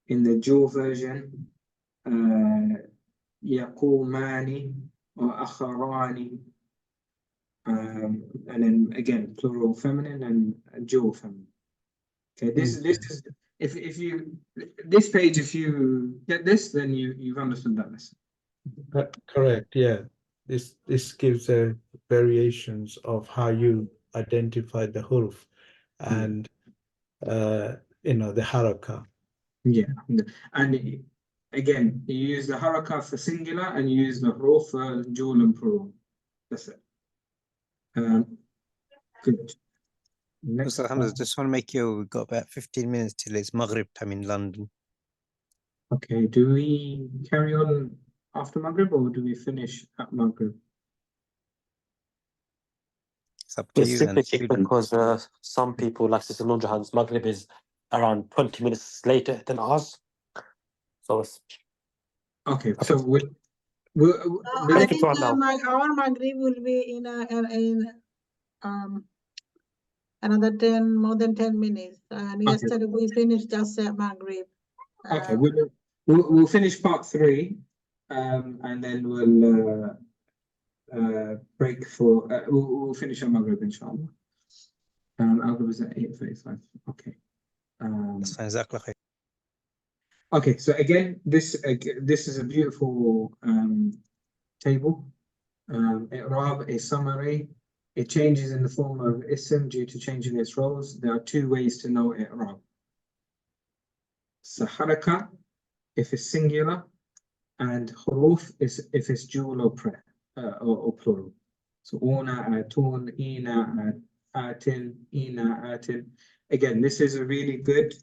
in the dual version, yaqumani or akharani, and then again plural feminine and dual feminine. Okay, this is if you this page, if you get this, then you've understood that lesson. Correct. Yeah. This gives variations of how you identify the huruf and the haraka. Yeah, and again, you use the haraka for singular and you use the huruf for dual and plural. That's it. Good. Next, So Hamza, just want to make you, we've got about 15 minutes till it's Maghrib time in London. okay, do we carry on after Maghrib or do we finish at Maghrib? It's up to you. Specifically because some people, like Sister Nurjahan's Maghrib is around 20 minutes later than ours. So it's Okay, so I think now. our Maghrib will be in another more than 10 minutes. And yesterday we finished just at Maghrib. Okay, we'll finish part 3, and then we'll break for we'll finish on Maghrib inshallah. Maghrib is at 8:35. Okay. Okay, so again, this is a beautiful table. I'rab, a summary. It changes in the form of ism due to changing its roles. There are 2 ways to know i'rab. So haraka, if it's singular, and huruf is if it's dual or plural. So una, atun, ina, atin, ina, atin. Again, this is a really good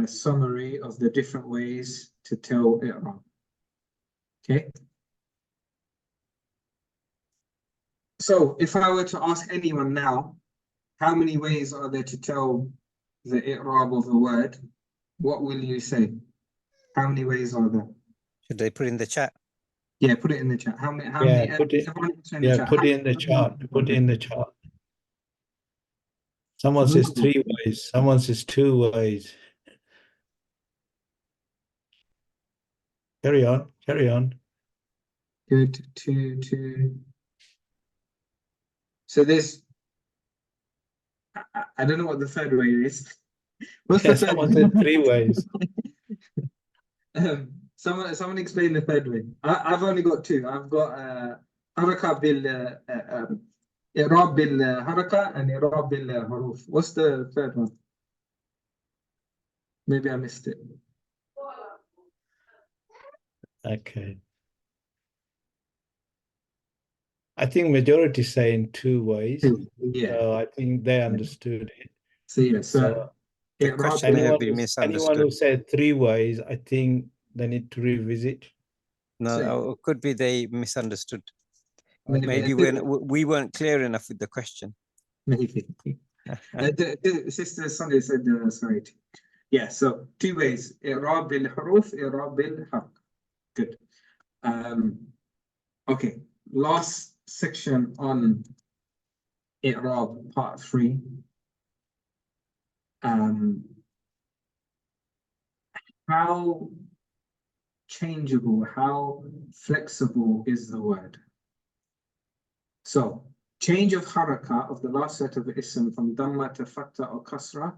summary of the different ways to tell i'rab. Okay. So if I were to ask anyone now, how many ways are there to tell the i'rab of a word? What will you say? How many ways are there? Should they put in the chat? Yeah, put it in the chat. How many? Put it in the chat. Put it in the chat. Someone says 3 ways. Someone says 2 ways. Carry on. Carry on. Good. 2. So there's. I don't know what the third way is. What's the third someone said 3 ways. Someone explain the third way. I've only got 2. I've got haraka bil i'rab bil haraka and i'rab bil huruf. What's the third one? Maybe I missed it. Okay. I think majority saying 2 ways. Yeah. So I think they understood it. So yeah. So the question may have been misunderstood. Anyone who said 3 ways, I think they need to revisit. No, it could be they misunderstood. Maybe we weren't clear enough with the question. Maybe. Sister Sunday said sorry. Yeah, so 2 ways. i'rab bil huruf, i'rab bil harf. Good. Okay, last section on i'rab, part 3. How changeable, how flexible is the word. So change of harakah of the last set of ism from dhamma to fatha or kasra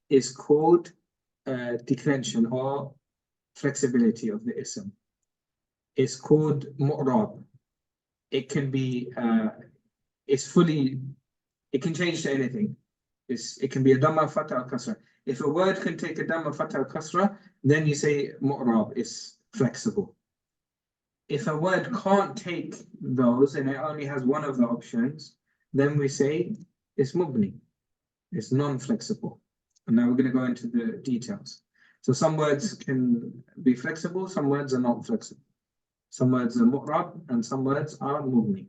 is called declension or flexibility of the ism. It's called mu'rab. It can be, it can change to anything. It can be a dhamma, fatha, or kasra. If a word can take a dhamma, fatha, or kasra, then you say mu'rab, it's flexible. If a word can't take those and it only has one of the options, then we say it's mubni, it's non-flexible. And now we're going to go into the details. So some words can be flexible, some words are not flexible. Some words are mu'rab and some words are mubni.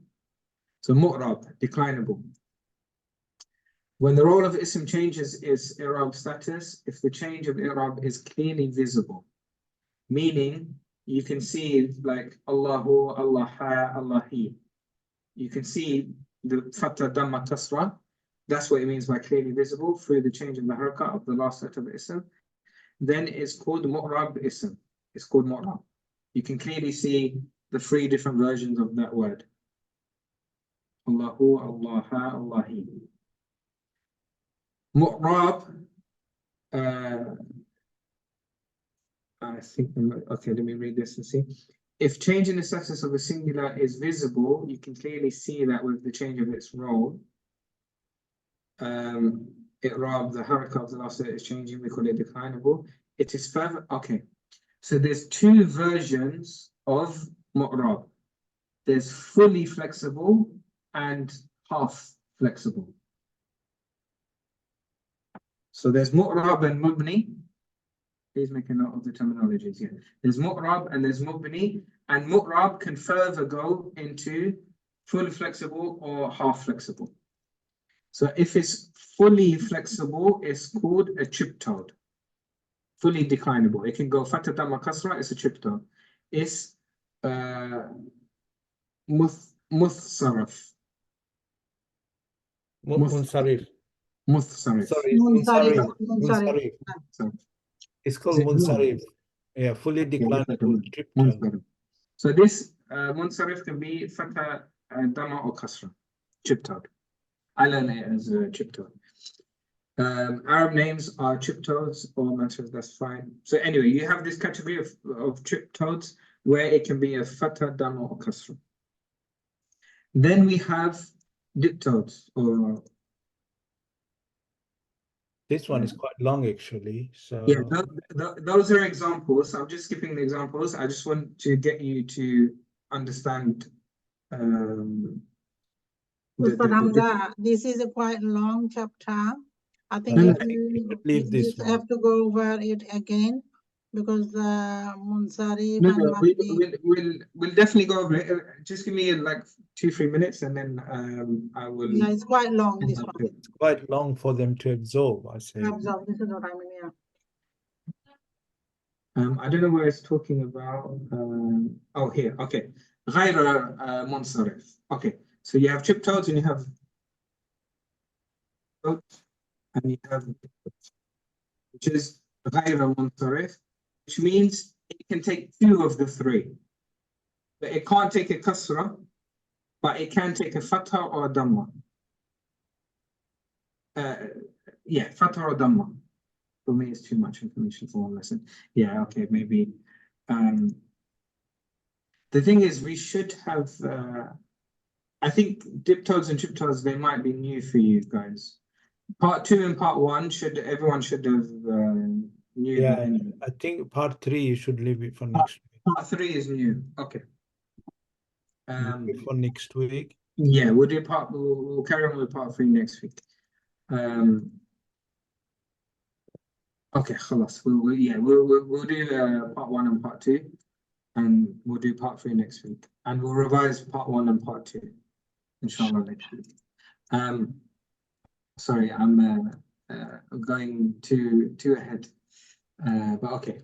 So mu'rab, declinable. When the role of ism changes is i'rab status, if the change of i'rab is clearly visible, meaning you can see like Allahu, Allah, Allahi. You can see the fatha, dhamma, kasra. That's what it means by clearly visible through the change of the harakah of the last set of ism. Then it's called mu'rab ism. It's called mu'rab. You can clearly see the 3 different versions of that word. Allahu, Allah, Allahi. Mu'rab, I think, okay, let me read this and see. If change in the status of a singular is visible, you can clearly see that with the change of its role. I'rab, the harakah of the last letter is changing, we call it declinable. It is further, okay. So there's 2 versions of mu'rab. There's fully flexible and half flexible. So there's mu'rab and mubni. Please make a note of the terminologies here. There's mu'rab and there's mubni, and mu'rab can further go into fully flexible or half flexible. So if it's fully flexible, it's called a triptode. Fully declinable. It can go fatha, dhamma, kasra, it's a triptode. It's muthsarif. Munsarif. Muthsarif. Sorry, Munsarif. It's called Munsarif. Yeah, fully declinable triptode. So this Munsarif can be fatha, dhamma, or kasra. Triptode. I learned it as a triptode. Arab names are triptodes or mansarif, that's fine. So anyway, you have this category of triptodes where it can be a fatha, dhamma, or kasra. Then we have diptodes, or this one is quite long actually. So yeah, those are examples. I'm just skipping the examples. I just want to get you to understand. This is a quite long chapter. I think you just have to go over it again because Munsarif we'll definitely go over it. Just give me like 2-3 minutes and then I will. Yeah, it's quite long, this one. It's quite long for them to absorb, I say. Absorb, this is what I mean, yeah. I don't know where it's talking about. Oh, here, okay. غير منصرف. Okay, so you have triptodes and you have and you have which is غير منصرف, which means it can take 2 of the 3. But it can't take a kasra, but it can take a fatha or a dhamma. Yeah, fatha or dhamma. For me, it's too much information for one lesson. Yeah, okay, maybe. The thing is, we should have. I think diptodes and triptodes, they might be new for you guys. Part 2 and part 1 everyone should have knew. Yeah, that anyway. I think part 3 you should leave it for next week. Part 3 is new. Okay. For next week. Yeah, we'll do we'll carry on with part 3 next week. Okay, khalas. We'll do part 1 and part 2, and we'll do part 3 next week, and we'll revise part 1 and part 2, inshallah, next week. Sorry, I'm going too ahead, but okay,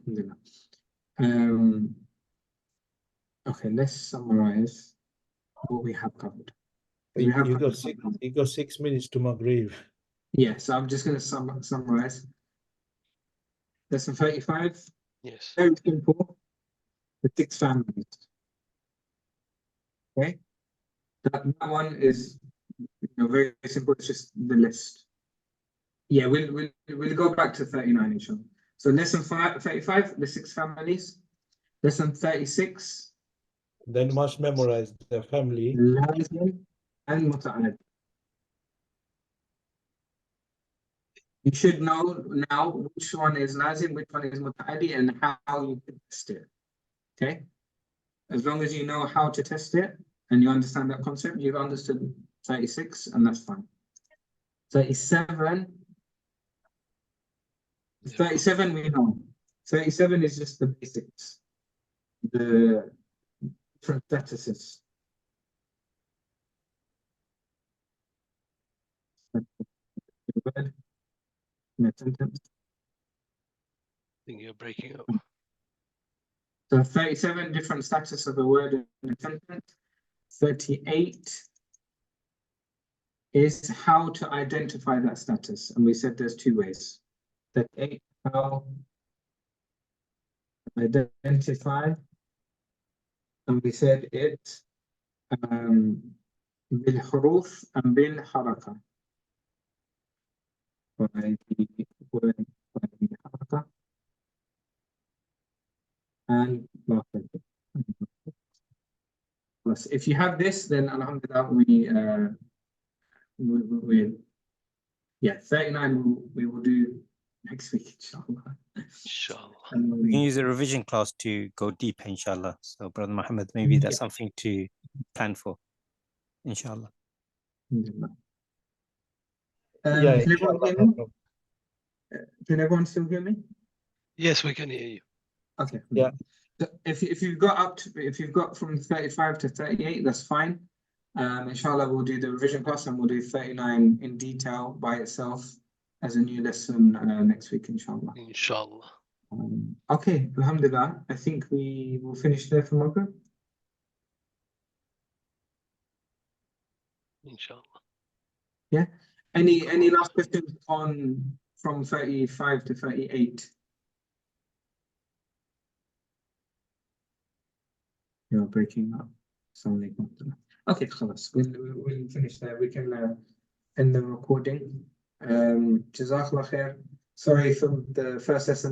okay, let's summarize what we have covered. You got 6 minutes to Maghrib. Yeah, so I'm just going to summarize. Lesson 35. Yes. Very simple. the 6 families. Okay, that one is very simple. It's just the list. Yeah, we'll go back to 39 inshallah. So lesson 35, the 6 families. Lesson 36. Then you must memorize the family. Lazim and muta'addi. You should know now which one is lazim, which one is muta'addi, and how you can test it. Okay? As long as you know how to test it and you understand that concept, you've understood 36, and that's fine. 37 we know. 37 is just the basics, the different statuses. In a sentence. I think you're breaking up. So 37 different statuses of the word in a sentence. 38 is how to identify that status, and we said there's 2 ways. 38, how to identify, and we said it بالحروف and بالحركة. By the word, by the حركة and laughter. If you have this, then Alhamdulillah, yeah, 39 we will do next week, inshallah. Inshallah. We can use a revision class to go deep, inshallah. So, Brother Muhammad, maybe that's something to plan for, inshallah. Can Yeah, everyone hear me? Can everyone still hear me? Yes, we can hear you. Okay. Yeah. So if you've got from 35 to 38, that's fine. Inshallah, we'll do the revision class and we'll do 39 in detail by itself as a new lesson next week, inshallah. Inshallah. Okay, Alhamdulillah. I think we will finish there for Maghrib. Inshallah. Yeah. Any last questions on from 35 to 38? You're breaking up. Okay, khalas. We'll finish there. We can end the recording. Jazakallah khair. Sorry for the first lesson.